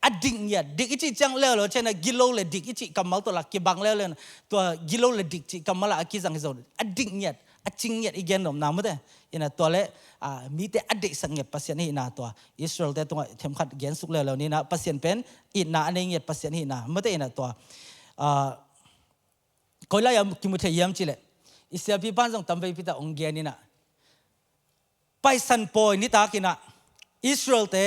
อดิ่งเย็ดดิกอีกจังเลวเลยเช่นกิโลเลยดิกอีกกัมมาตัวละกิบังเลวเลยตัวกิโลเลยดิกกัมมาละกิจังฮิโซอดิ่งเย็ดอจิงเย็ดอีกอย่างหนึ่งน้ำมันเด้อินะตัวเล่มีแต่อดีตสังเกตปัสยันนี่นะตัวอิสราเอลแต่ตัวเทมขัดเกียนสุกเลวนี่นะปัสยันเป็นอินะอันนี้เย็ดปัสยันนี่นะมันเด้อินะตัวก็เลยคิมุเทียมจิเลอิสราเอลพี่บ้านส่งตั้มไปพิจารองเกียนี่นะไปสันปอยนี่ตากินะอิสราเอลแต่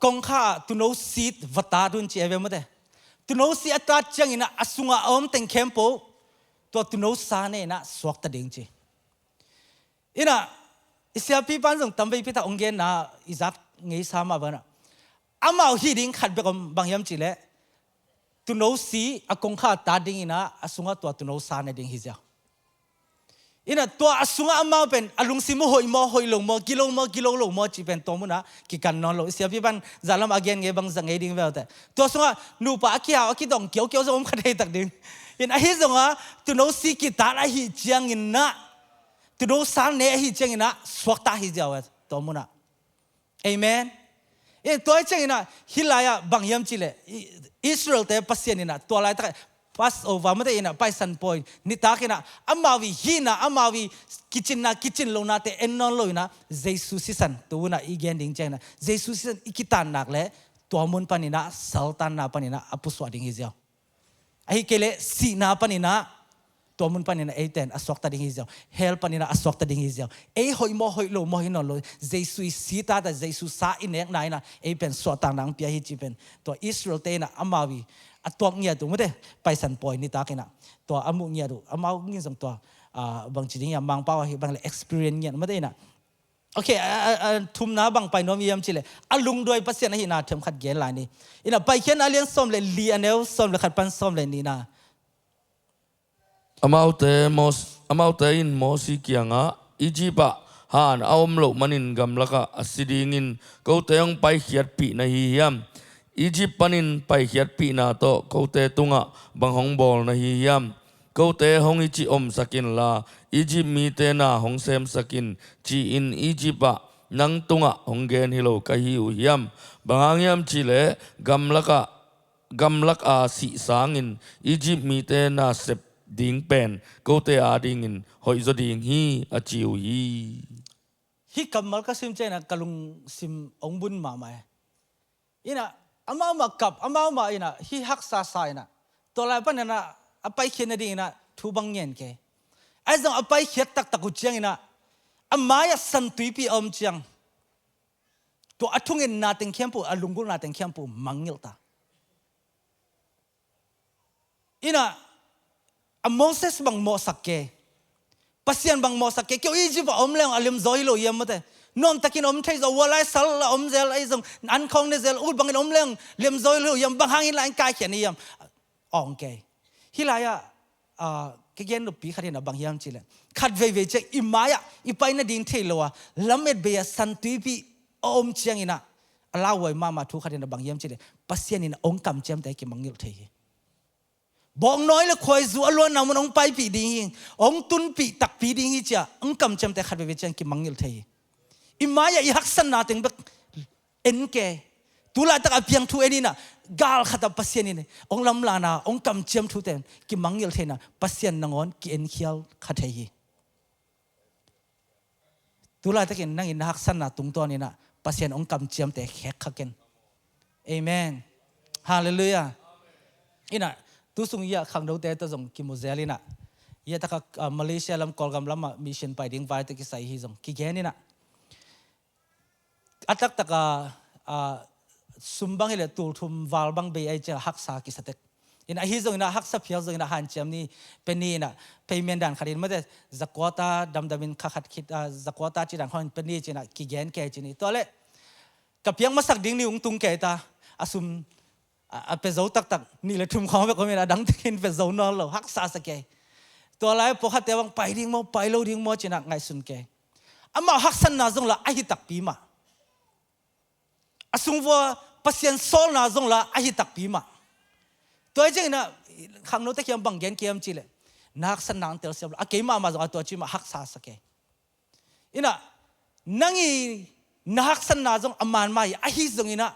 กองข้าตุนเอาซีดวัตตาดุนเจียเวมันเด้ตุนเอาซีอัตราจังอินะอสุงอาอมเต็งเข้มโปตัวตุนเอาสานนะสวกตะดิ่งจีอินะอิสราเอลพี่บ้านส่งตั้มไปพิจารองเกียนะอิซักเงยสามาบ้านะอามาฮีดิ้งขัดไปกับบางยามจิเลตุนเอาซีอากงข้าตาดิ่งอินะอสุงอาตัวตุนเอาสานดิ่งฮิเจ้าอินะตัวอสุงอามาเป็นอลุงซิมุหอยลงมอกิโลลงมอจีเป็นตัวมุนะกิกันนอนโลอิสราเอลพี่บ้านจาลามอาเกนเงยบางสังเงยดิ่งเวลแต่ตัวสุงอานูปะอากิฮาอากิดองเกี่ยวจะอมขัดให้ตักดิ่งอินะฮิซุงอาตุนเอาซีกิตาลาฮิจังอินะตุนเอาสานเนฮิจังอินะสวกตาฮิเจ้าตัวมุนะเอเมนตัวจังอินะฮิลายาบางยามจิเลอิสราเอลแต่ปัสยันอินะตัวลายตะpass over ไม่ได้อินะไปสันปอยนิตากินะอามาวิฮีนะอามาวิคิดลงนาเตเอ็นนอนลอยนะเยซูสิสันตัวน่ะอีเกนดิ้งจังนะเยซูสิสันอีกิตานนักเลยตัวมุนปานินะสัลตันนาปานินะอปุสวาดิ้งฮิเจ้าไอ้เกเลสีนาปานินะตัวมุนปานินะเอเตนอสวกตาดิ้งฮิเจ้าเฮลปานินะอสวกตาดิ้งฮิเจ้าไอ้หอยโลมอยนอนลอยเยซูสีตาแต่เยซูสาอินเอกนายนะไอ้เป็นสวดต่างนังเปียฮิจิเป็นตัวอิสราเอลเตนะอามาวิตัวเงียดูไม่ได้ไปสันปอยนี่ตากินะตัวอามุเงียดูอามาเงียส่งตัวบางทีนี่บางเป้าบางเลย experience เงียไม่ได้นะโอเคทุมน้าบางไปน้อมยามจิเลยอาลุงด้วยปัสยันหินาเทมขัดเกลายนี่อินะไปเขียนอาเลียนส้มเลยลีอันเอลส้มเลยขัดปันส้มเลยนี่นะอามาเตอินโมสิเกียงะอีจิปะฮานเอามโลมันินกำลักะอสิดิงินเขาเตยงไปเขียดปีนะฮิยามอียิปต์ปันินไปเขียดปีนาโตเขาเตตุงะบังหงบอลนะฮิยามเขาเตหงอิจิอมสกินลาอียิปต์มีเตนาหงเซมสกินจีอินอียิปต์นังตุงะหงเกนฮิโลกะฮิอุยามบางยามจิเลกำลักอาสิสางินอียิปต์มีเตนาเซบดิงเป็นเขาเตอาดิงินหอยจดิงฮีอาจิวฮีฮิกำมัลก็ซิมเจนะกะลุงซิมองบุญมาไหมอินะอามากับอามาอินะฮิฮักซาไซนะตัวอะไรปะเนี่ยนะอไปเขียนดีนะทูบังเงินแกไอ้ส่งอไปเขียนตักกุเจียงอินะอามาอยากสันตุยปีอมเจียงตัวอัทุงเงินนาเต็งเข้มปูอาลุงกุนาเต็งเข้มปูมังเงลตาอินะอาโมเสสบังโมสักเกปัสยันบังโมสักเกเกี่ยวอีจิปต์อมเลงอาลิมซอยโลยามมาเต นอมตะกินอมไทยจะวัวไล่สัลอมเซลไอ้ทรงอันของเนี่ยเซลอุดบังอมเลี้ยงเลี้ยมซอยเลยยังบังหางอินไลน์กายเขียนนี่ยังอ่องแกฮิลายะก็เย็นลูกปีขัดเห็นบางอย่างจีเลยขัดเวเจอิมายะอีไปน่ะดินเทลวะละเม็ดเบียสันตุยปีอมเชียงอินะลาวไว้มาทุกขัดเห็นบางอย่างจีเลยปัสเซียนินะองกำเจียมแต่กิมังยิลเทยบอกน้อยเลยคอยสู้อล้วนน้ำมันองไปปีดิ้งองตุนปีตักปีดิ้งฮิจ้าองกำเจียมแต่ขัดเวเจกิมังยิลเทยอิมายะอีหักสันนาเต็งเบกเอ็นแกตุลาตักอภิยังทุเอนี่นะกาลขัดปัสเซียนินะองลำลานาองกำเจียมทุเต็นกิมังยิลเทนะปัสเซียนนงอนกิเอ็นเขียวขัดเทยตุลาตักเอ็นนั่งอินหักสันนาตุงตัวนี่นะปัสเซียนองกำเจียมแต่แขกขัดกันเอเมนฮาเลลูยาอินะตุสุงยาขังดูแต่ตัวจงกิโมเซลินะยาตะกัมาเลเซียลำกอลกำลำมิชชั่นไปดิ้งไว้ตะกี้ใส่ฮิจงกิเกนี่นะอัตักตะกะสุมบังเฮเลตูทุมวาลบังเบย์ไอเจ้าฮักษากิสเตกอินะฮิจงอินะฮักษาเพียวจงอินะฮันเจียมนี่เป็นนี่นะเพย์เมนดันขัดอินมาแต่จักวตาดำมินขัดคิดจักวตาจีดังเขาเป็นนี่จีนะกิเกนแก่จีนี่ตัวเล่กับเพียงมาสักดิ้งนี่ตุงแก่ตาอสุมเป็นเจ้าตักนี่เลยทุ่มของแบบคนมีนะดังที่เป็นเจ้านอนเราฮักษาสเกตัวอะไรพอขัดแต่วังไปดิ้งมัวไปโลดิ้งมัวจีนักไงสุนเกอามาฮักษานาจงละไอฮิตักปีมาอาสุงว่าปัสยันโซลนาจงละไอฮิตักปีมาตัวจริงนะขังโน้ตเขียนบังเกนเขียนจีเลยนักสนานเตลเซลอาเกมามาจงตัวจีมาฮักษาสเกอินะนั่งอีนักสนาจงอามันมาไอฮิจงอินะ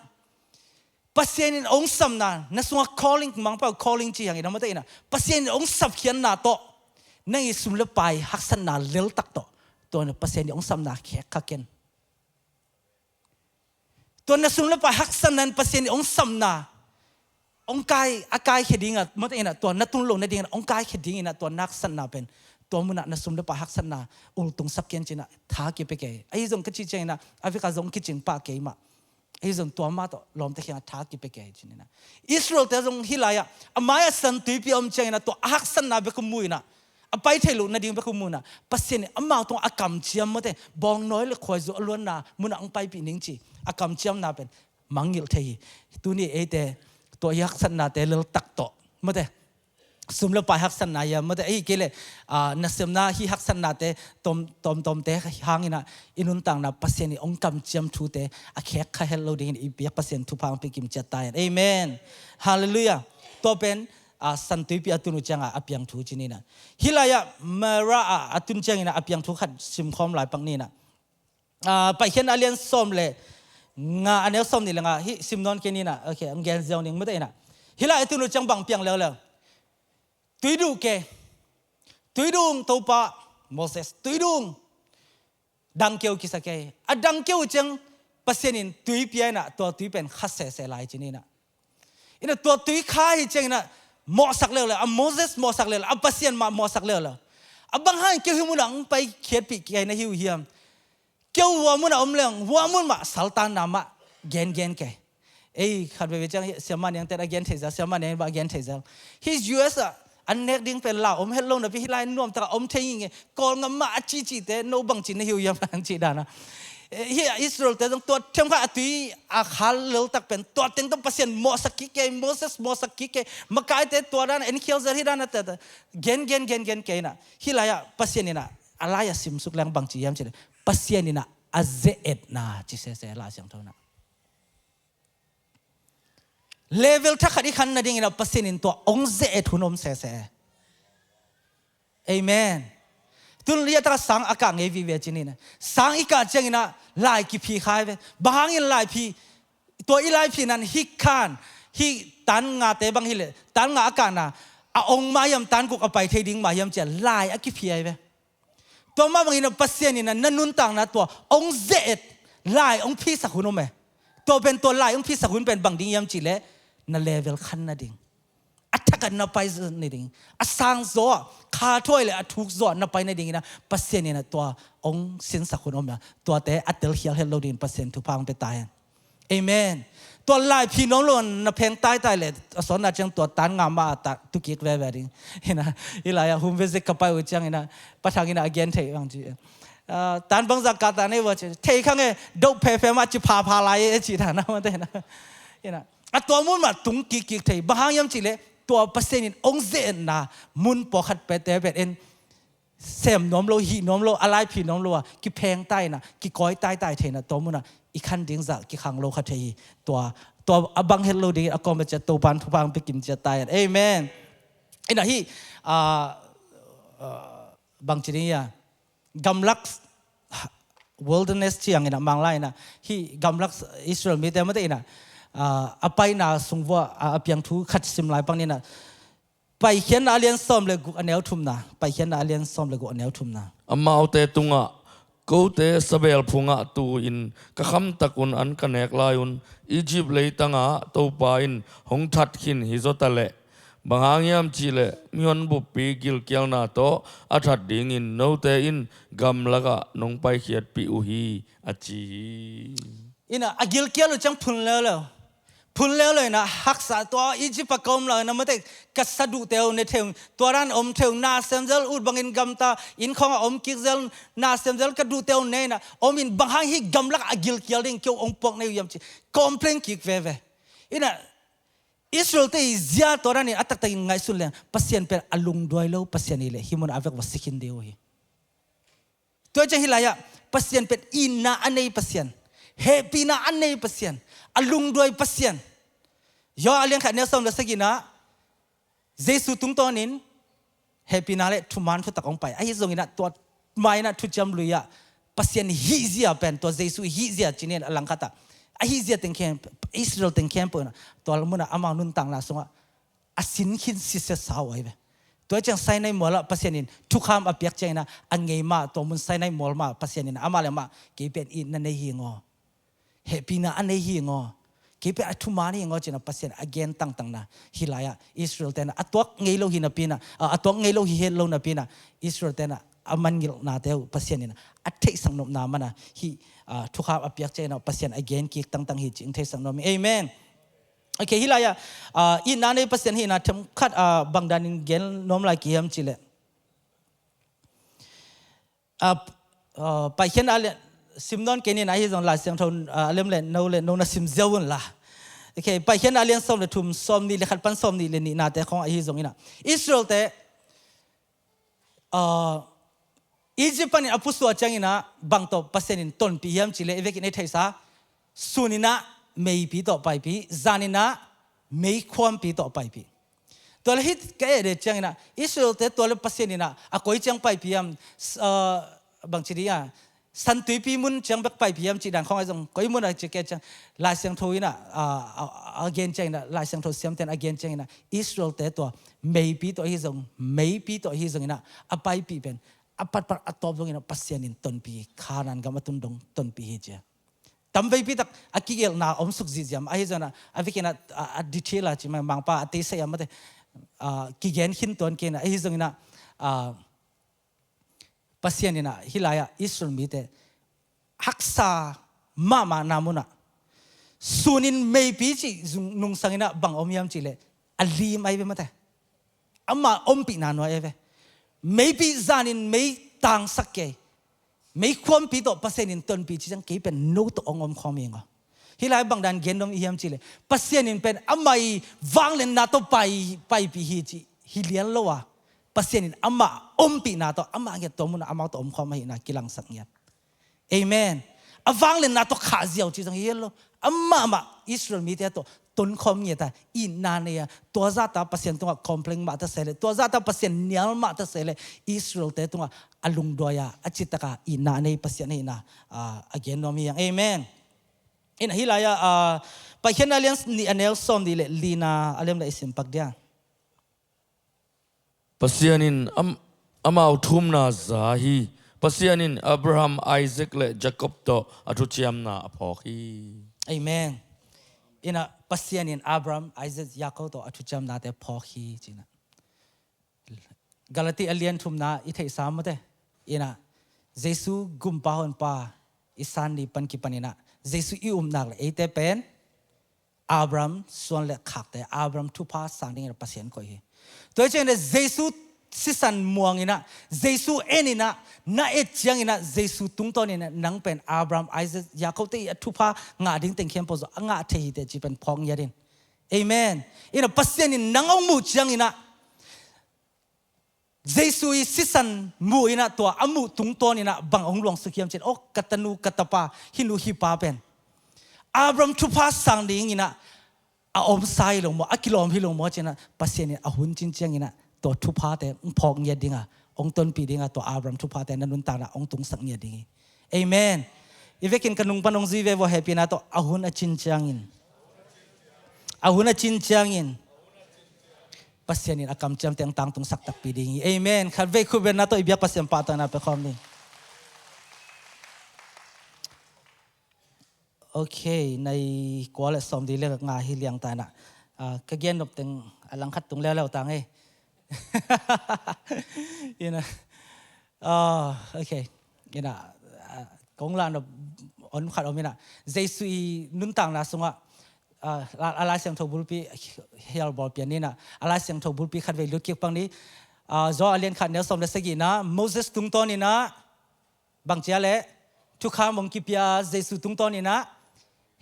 pasien ong sam na sunga calling mangpa calling chi hangin amata ina pasien ong sab khian na to nang isum le pai haksan na lel tak to na pasien ong sam na khe khaken to na sum le pai haksan nan pasien ong sam na ong kai akai khedinga mata ina to na tung lo na ding ong kai kheding ina to nak san na pen to muna na sum le pai haksan na ul tung sap ken china tha ki pe ke ai jong ka chi china afika jong ki ching pa ke maไอ้ส่วนตัวมาต่อลมตะเคียนท้ากิไปแก่จริงนะอิสราเอลแต่ตรงฮิลายะอามายสันตุยพิอมเจนะตัวฮักสันนาเบคุมุยนะอไปเทลุนาดิงเบคุมุนะปัสเซนอามาตรงอากำเจียมมาแต่บองน้อยเลยคอยจุอล้วนนะมุนอังไปปีนิงจีอากำเจียมนาเป็นมังยิลเทยตัวนี้เอเตตัวฮักสันนาแต่เลลตักโตมาแต่สุมเลปายฮักสันนายมาแต่ไอ้เกลนัสเซมนาฮีฮักสันนาเตตมเตหางอินะอินุนตังนะปัสเซนิองกำเจียมทูเตอแขกข้าเฮลโลดิ้งอีเปียปัสเซนทุพังไปกิมจัตตายเอเมนฮาเลลูยาตัวเป็นสันติปีอตุนุจังอภิยังทูจินีนะฮิลายะมาราอตุนจังอินะอภิยังทูขัดซิมคอมหลายปังนี่นะไปเห็นอาเลียนส้มเลยงาอันนี้ส้มนี่แหละงาฮิซิมนอนแค่นี้นะโอเคอังเกนเซลนิงไม่ได้นะฮิลายะตุนุจังบังเปียงแล้วตุยดูเกตุยดุงตัวปะโมเสสตุยดุงดังเกียวกิสเกอดังเกียวจังปัสเซนินตุยเปียนะตัวตุยเป็นขัดเสลายจีนี่นะอินะตัวตุยข้าให้จังนะหมอสักเลยโมเสสหมอสักเลยปัสเซนมาหมอสักเลยบางฮันเกี่ยวหิมุนังไปเขียนปีกใหญ่ในหิวเฮียมเกี่ยวหัวมุนอมเลี้ยงหัวมุนมาสัลตานนามะเกนเกเอ้ขัดไปจังเสียมันยังแต่เกนเทเซลเสียมันยังบาเกนเทเซล his USอันเนกดิ้งเป็นลาวเฮลโลนะพี่ไลน์นวมตะอมเทยิงกอลงมาจีเตโนบังจินหิวยามจีดานะเฮียอิสราเอลแต่ตัวเทมข้าตุยอาคาเลลตักเป็นตัวเต็งต้องเปอร์เซ็นต์โมสักกิเกโมเสสโมสักกิเกมาไกแต่ตัวนั้นเอ็นเคียวเซอร์ฮิดานะแต่เกนเกนะฮิลายะเปอร์เซ็นต์นี่นะอะไรอะซิมสุกแรงบังจียามจีเปอร์เซ็นต์นี่นะอาเซเอ็ดนะจีเซลาเสียงเท่านั้นเลเวลถ้าขัดอีกขันนั่นเองนะเปอร์เซ็นต์ตัวองเซเอ็ดหุนอมเซเอเมนตุนเรียกตาสังอากาศเงวิเวจินีนะสังอีกาเจงินะลายกิพีขายไปบางอินลายพีตัวอีลายพีนั้นฮิคานฮิตันงาเตบังฮิเลตันงาอากาศนะองมายำตันกุกเอาไปเทดิ้งมายำเจลายอากิพีไอไปตัวมาบางอินปัสเซียนี่นะนั่นนุนตังนะตัวองเซตลายองพีสักหุนอมเอตัวเป็นตัวลายองพีสักหุนเป็นบางดิ้งยำจิเลนั่นเลเวลขันนั่นดิ้งอัฐกันนับไปนี่ดิ้งอัศางโซคาถ้วยเลยอัทุกโซนับไปนี่ดิ้งนะเปอร์เซ็นต์นี่นะตัวองสินสักคนอมนะตัวแต่อัตเตลเฮียเฮลโลดินเปอร์เซ็นต์ทุกพังไปตายเอเมนตัวลายพี่น้องล้วนนับเพลงตายเลยสอนนัดจังตัวตันงามาตัดตุกิกแวดิ้งเห็นนะอีหลายหุ่มเวซิกกับไปอุจังเห็นนะปะทางเห็นนะเกนเทบางที tan bang zakata ne wa thei khang e dau phe phe ma chi pha lai e chi tha na ma te na ina atwa mun ma tung ki ki thei bahang yam chi le tua pasen in ong ze na mun po khat pe te bet en sem nom lo hi nom lo alai phi nom lo ki pheng tai na ki koi tai tai the na to mun na i khan ding za ki khang lo kha thei tua abang hello de akom cha to pan thu bang pe kim cha tai amen ina hi bang chi ya gamlak wilderness chiang ina manglai na hi gamlak Israel mi te ma te ina apai na sungwa apyang thu khat sim lai pang ni na pai khian alian som le gu anel thum na pai khian alian som le gu anel thum na amau te tunga ko te sabel phunga tu in ka kham takun an kanek layun Egypt leitanga to pa in hong that khin hi zotale bangangyam chile myon bu pi gil kyal na to athat ding in no te in gam laga nong pai khiat pi u hi achi ina agil kyal chang phun le na haksa to Egypt pa kom la na mate kasadu teu ne theu toran om theu na semjal ut bangin gamta in khong om kikjal na semjal kadu teu ne na om in banghang hi gamlak agil kyal ding kyo ong pok ne yam chi complain kik ve ina Israel te zia toran ni atak ta ngai sun le pasien per alung doi lo pasien ile himon avek wasikin deu hi to cha hilaya pasien per ina anei pasien happy na anei pasien alung doi pasien yo alian khat ne som la sagina jesu tung tonin happy na le thuman thu takong pai ai zongina to mai na thu jam luya pasien hi zia pen to jesu hi zia chinen alang khata ai zia teng camp Israel teng camp na to almuna ama nun tang la songa asin khin si se sawai be to chang sai nai mola pasienin thu kham apyak chaina angei ma to mun sai nai mol ma pasienin ama le ma ke pen in na nei hi ngo happy na anei hi ngo kepe athumani ngo china pasien again tang na hilaya Israel tena atwak ngei lo hina pina atwak ngei lo hi hel lo na pina Israel tena amangil na te pasien ina athei sangnom na mana hi thukha apyak chena pasien again ki tang hi ching thei sangnom amen okay hilaya in na ne pasien hi na them khat bangdanin gel nom la ki ham chile pa hian ale simnon kenin ai zon la siang thon alem le no na sim zawun la okay pa hian alian som le thum som ni le khat pan som ni le ni na te khong ai zong ina Israel te Egypt pani apuswa changina bangto pasenin ton pi yam chile evekin e thaisa sunina mei pi to pai pi zanina mei khwam pi to pai pi tol hit ka de changina Israel te tol pasenina akoi chang pai pi yam bang chiria san tui pi mun chang bak pai pi yam chi dan khong ai jong koi mun a che ke chang la siang thoina again changina la siang tho siam ten again changina Israel te to mei pi to hi jong mei pi to hi jong ina apai pi pen apat par atop dong ina pasienin ton pi khanan gamatun dong ton pi hi je tambay pi tak akigel na omsuk jiam ai jana avikena a detail a chi mangpa ate se amate kigen hin ton ke na ai jong ina pasianina hilaya Israel mi te haksa mama namuna sunin maybe chi nung sangina bang omiam chile ali mai be mate amma ompi na no eve maybe zanin may tang sakke may khom pi to pasenin ton pi chang ke pen no to ongom khominga hilai bang dan gendom iam chile pasienin pen amai wanglen na to pai pi hi chi hilian lowa pasienin amma ompi na to amma nge to mun amma to om khom hi na kilang sak nyat amen awanglen na to kha ziaw chi jang yelo amma Israel mi te to ton khom nge ta in na ne ya to za ta pasien to complain ma ta sele to za ta pasien nial ma ta sele Israel te to alung doya achitaka in na ne pasien hi na again no mi yang amen in hilaya pa hian alliance ni anel som di le lina alem la isim pak dia pasianin amau thumna zahi pasianin Abraham Isaac le Jacob to athu chiam na aphoki amen ina pasianin Abraham Isaac Jacob to athu chiam na te phoki china galati alien thumna I thei samate ina jesu gumpa hon pa isan ni pan ki panina jesu I nak le ete pen Abraham son le khak te Abraham thu pa sang ding pasien ko hi to chen jesu สิสันม่วงนะเยซูเอนี่นะนาเอจังนะเยซูตุงตอนนี่นะนังเป็นอับรามไอแซคยาโคบที่ทุพางาดิ้งเต็งเข้มปอสงาเทหิเตจีเป็นพองยาดินเอเมนอินะปัสเซนินังองมูจังนะเยซูสิสันมูนะตัวอมูตุงตอนนี่นะบังองหลวงสุขียมเช่นโอ้กัตนูกัตปาฮินูฮิปาเป็นอับรามทุพาสังดิ้งนะอาอมไซลงมอากิโลมฮิลงมเจนะปัสเซนิอาหุนจินจังนะตัวทุพาแต่พองยาดิ้งองตนปีดิ้งตัวอับรามทุพาแต่นันนุนตานะองตุงสังยาดิ้งเอเมนอีเวกินกันนุงปนองซีเววเฮปีนะตัวอาหุนอจินจังอินอาหุนอจินจังอินปัสเซนินอากำจำเตียงตังตุงสักตักปีดิ้งเอเมนขัดเวคุเบนนะตัวอีเบียปัสเซมปาตานะเปคอมนี่โอเคในกัวและสมดีเลือกงาฮิเลียงตานะก็เกียนนบตึงอลังคัดตุงแล้วตังเอ้ยินะโอเคยินะกงลานอันขัดอมินะเจสุยนุนตังนะสงะอะไรเสียงทบุลปีเฮลบอลเปียนี่นะอะไรเสียงทบุลปีขัดเวลุดเกี่ยวปังนี้จอเลียนขัดเนลสมเดสกีนะโมเสสตุงตอนนี่นะบางเจ้าเล่ทุกข้ามงกิปียเจสุตุงตอนนี่นะ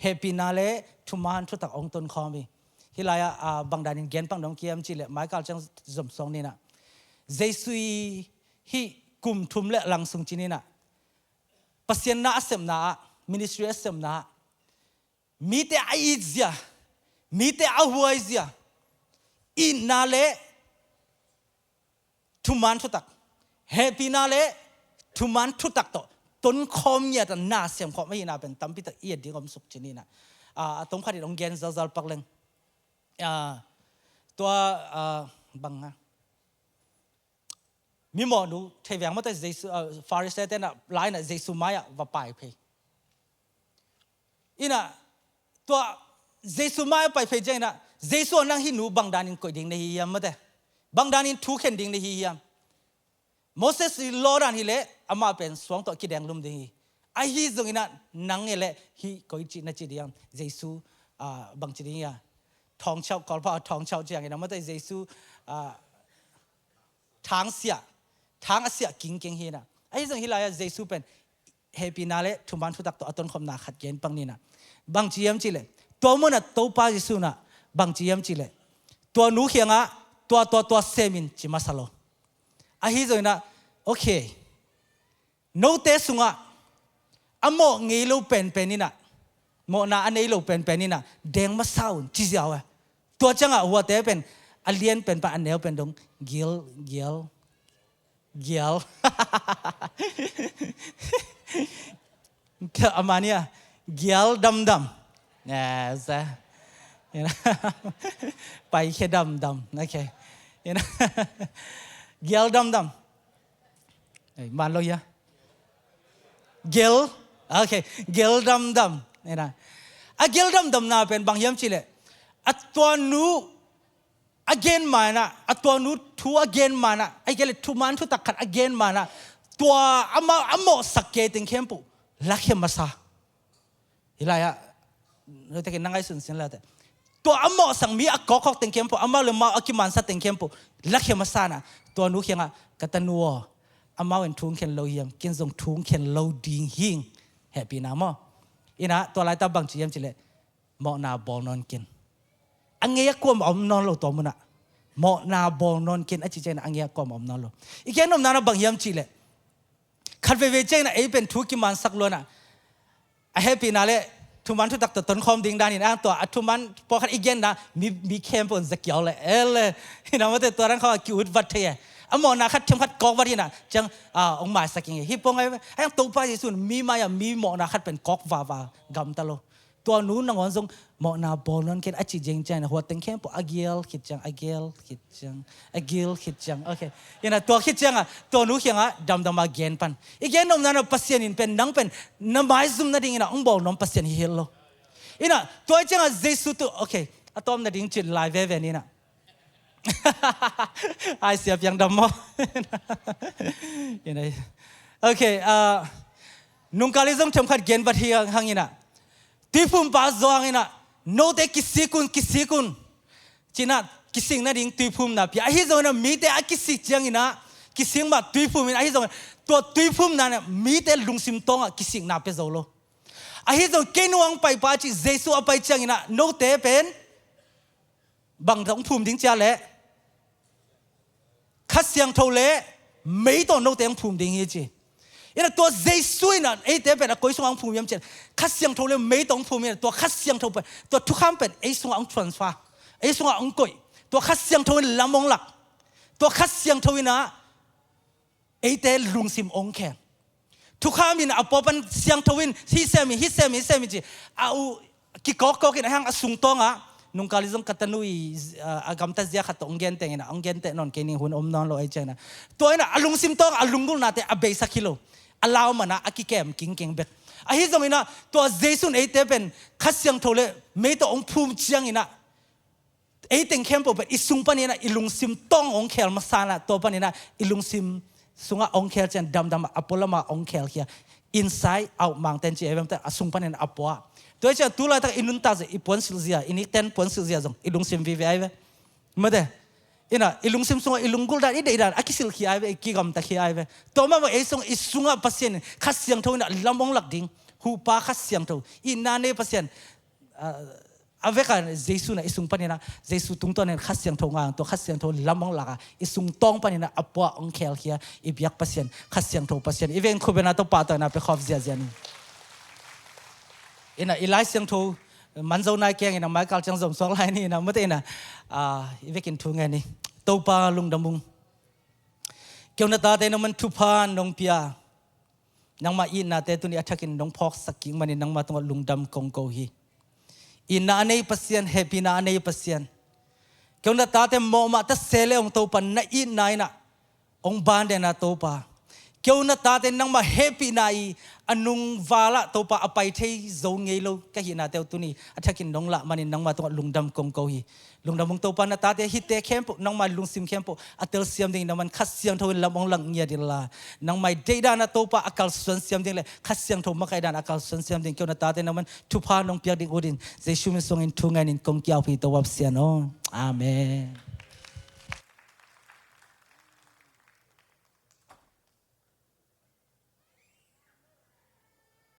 เฮปีนาเล่ทุมานทุตักองตนคอมีฮิลายาบางดานินเกนปังดงเกียมจิเลไมค์กัลจังจมสองนี่นะเจสุยฮิกุมทุมเล่หลังสุงจินี่นะปัสยนาเสมนามินิสทรีเสมนามีแต่ไอเดียมีแต่อาหัวไอเดียอินนาเล่ทุมานทุตักเฮปีนาเล่ทุมานทุตักโตต้นคอมเนี่ยแต่น่าเสียมขอไม่น่าเป็นตั้มพิตาเอียดดีความสุขจินี่นะตรงขัดตรงเกนซาลปักเลงตัวบังฮะมีหมอดูเทวียงมาแต่เจสุฟาริเซเตน่ะไลน์น่ะเจสุมาอ่ะว่าไปเพอิน่ะตัวเจสุมาไปเพเจน่ะเจสุนั่งหินูบังดานินกอยดิ่งในฮิยามมาแต่บังดานินทุกเข็นดิ่งในฮิยามโมเสสลอรันฮิเลอามาเป็นสวงตัวกิแดงลุมดิ่งไอฮิจงอิน่ะนังเอเลฮิกอยจินะจิเดียมเจสุบังจิดิ่งยาทองเช่ากอลพาทองเช่าเจียงอิน่ะมาแต่เจสุทางเสียทางเสียกิงเก่งเฮนะไอ้จังฮิลายาเจสุเป็นเฮปีนาเลทุมันทุตักตัวต้นคมนาขัดเกณฑ์ปังนี่นะบางจีเอ็มจิเลตัวมันน่ะตัวป้าเจสุนะบางจีเอ็มจิเลตัวหนูเขียงอ่ะตัวเซมินจิมาสโลไอ้จังนะโอเคโนเตสุงอ่ะอโมเงยโลเป็นนี่นะโมนาอันนี้โลเป็นนี่นะแดงมาเศร้าจีเจ้าอ่ะตัวจังอ่ะหัวเตเป็นอเลียนเป็นปะอันเนลเป็นดงเกียวอามาเนี่ยเกียวดำเนี่ยซะไปแค่ดำโอเคเกียวดำมันเลยอะเกียวโอเคเกียวดำเนี่ยนะเกียวดำน่ะเป็นบางยามชิเลตัวนูagain มานะตัวนู้ทู again มานะไอ้เกลทุมันทุตักขัด again มานะตัวอโมสักเกติงเข้มปุลักเขมาซาฮิลายะเราจะกินนั่งไอ้สุนทรแล้วแต่ตัวอโมสังมีอักกอกติงเข้มปุอโมเลยมาอักิมันสัตติงเข้มปุลักเขมาซานะตัวนู้เขียงอะกัตนัวอโมเป็นทุ่งเข็นโลเฮียมกินส่งทุ่งเข็นโลดิ้งหิงแฮปปี้นะมั้งอินะตัวลายตาบังจีเอ็มจิเลมอนาบอลนอนกินอังเงียกวมอมนอนโลตัวมุนะหมอนาบอลนอนกินอจิเจนะอังเงียกวมอมนอนโลอีกแค่นมนานะบางยามจีเลยขัดเวเจนะไอเป็นทุกิมันสักล้วนอ่ะไอเฮปีนาเลทุมันทุตักตัวต้นคอมดิ่งดานี่นะตัวทุมันพอขัดอีกแค่นะมีเข้มปนสกิลเลยเลยนะว่าแต่ตัวนั้นเขาคิวดวัดเทียอมอนาขัดเข้มขัดกอกวัดนี่นะจังองมาสักอย่างฮิปปงไอ้ตัวป้าเยซูมีมาอย่างมีหมอนาขัดเป็นกอกวาวากำตลอตัวนู้นนังวันทรงหมอนาบอลนั่นเกินอจิเจงจังหัวเต็งเข้มปออาเกลคิดจังโอเคยันตัวคิดจังอ่ะตัวนู้นเขียงอ่ะดำมาเกนปันอีกแค่นมนั้นปัสยานินเป็นนังเป็นน้ำไม้ซุ่มนั่นเองนะองบอลน้ำปัสยานิเฮลโลอีน่ะตัวจังอ่ะเจสุตัวโอเคอะตอมนั่นเองจิตไลฟ์เวนี่นะไอเสียบยังดำมั้งยันไงโอเคนุ่งกาลิซมทำขัดเกนบัดเฮียหังนี่นะที่ฟุ่มป้าจวงนี่นะโน้ตกิสิกุนจินะ กิสิงนะดิ่งตุยภูมินะพี่อาฮิโซนะมีแต่อากิสิจังอินะกิสิงมาตุยภูมิอาฮิโซตัวตุยภูมินั้นมีแต่ลุงซิมตองกิสิงนาเปโซโลอาฮิโซเกนวังไปปาจิเยซูอไปจังอินะโนเตเป็นบังต้องภูมิดิ่งจ้าแหละคัดเสียงโทเลไม่ต้องโนเตงภูมิดิ่งเฮจีอินะตัวเยซูน่ะไอ้เตเป็นก้อยสงอังภูมิยำเจคัดเสียงโทเลไม่ต้องภูมิตัวคัดเสียงโทเป็นตัวทุกคำเป็นไอ้สงอังทรานสฟาไอ้สงอังก้อยตัวคัดเสียงโทนลำมงหลักตัวคัดเสียงโทนนะไอ้เตลุงซิมองแข็งทุกคำมีนะอปอปันเสียงโทนฮิเซมิจีเอากิกอกกินห้างสุงตองนุ่งกาลิซงกัตนุยอากำตัดเสียขัดองเกนเตงนะองเกนเตนอนเกนิหุ่นอมนอนโลไอเจนะตัวนี้นะลุงซิมตองลุงกุลนาเตอเบสักกิโลลาวมันนะอากิแกมกิงเก่งเบ็ดไอ้ที่ตรงนี้นะตัวเจสุนไอ้เตเป็นคัดเสียงโทนไม่ต้ององภูมิเชียงนะไอ้เต็งเข้มปุ๊บอีสุงปนีนะอีลุงซิมต้ององเคลมาสานะตัวปนีนะอีลุงซิมสุงะองเคลเจนดำอปอลมาองเคลเฮียอินไซด์เอามังเต็นจีเอฟเอ็มแต่สุงปนีนะอปวะตัวเจ้าตัวละตั้งอินุนตาเจอีปอนซิลเซียอินิเต็นปอนซิลเซียจงอีลุงซิมวีวีไอเวมาเด้อินะอีลุงซิมสุงะอีลุงกุลดาอีเดย์ดาอากิซิลขี้ไอเวกิกำตะขี้ไอเวตัวมาว่าไอ้สุงอีสุงะพัศยันขัดเสียงโทนะลำมงหลักดิ่งหูปาขัดเสียงโทอีนาเนพัศยันอาเวกันเจสุนะอิสุงปนีนะเจสุตุงตัวเนี่ยขัดเสียงโทงางตัวขัดเสียงโทลำมงหลักอิสุงตองปนีนะอปวะองเคลเฮียอีบิยักพัศยันขัดเสียงโทพัศยันอีเวนคูเบนาโตปาตัวนะไปขอบเสียเจนี่อินะอีไลเสียงโทมันจะนายเกียงอินะไมค์กัลจังสมสองไลนี่นะไม่ได้นะอีเวกินทุ่งไงนี่โตปาลุงดำมุงเกี่ยวนาตาเตนมันทุพานนงเปียนังมาอินนาเตตุนี่อัฐกินนงพอกสักกิ่งมันนังมาตรงลุงดำกงโกฮีอินนาเนยปัสยันเฮปีนาเนยปัสยันเกี่ยวนาตาเตมอมาตะเซเลองโตปันนาอินนายนะองบานเดนาโตปาเกี่ยวนาตาเตนังมาเฮปีนายอนุงวาละโตปาอภัยเทโซงเงโลกะหินาเตตุนี่อัฐกินนงละมันนังมาตรงลุงดำกงโกฮีลุงดำมงโตปานาตาเตฮิเตเข้มปุนังมาลุงซิมเข้มปุอัตเตลเซียมดิ่งนังมันคัดเสียงโทนละมองหลังเงียดิลานังไม่เดดานาโตปาอากาศส่วนเสียมดิ่งเลยคัดเสียงโทมาไกดานอากาศส่วนเสียมดิ่งเกี่ยวนาตาเตนังมันทุพานงเปียกดิ่งอุดินเจชูมิสงอินทุงไงนินกงเกียวพีตัววับเสียนออาเมน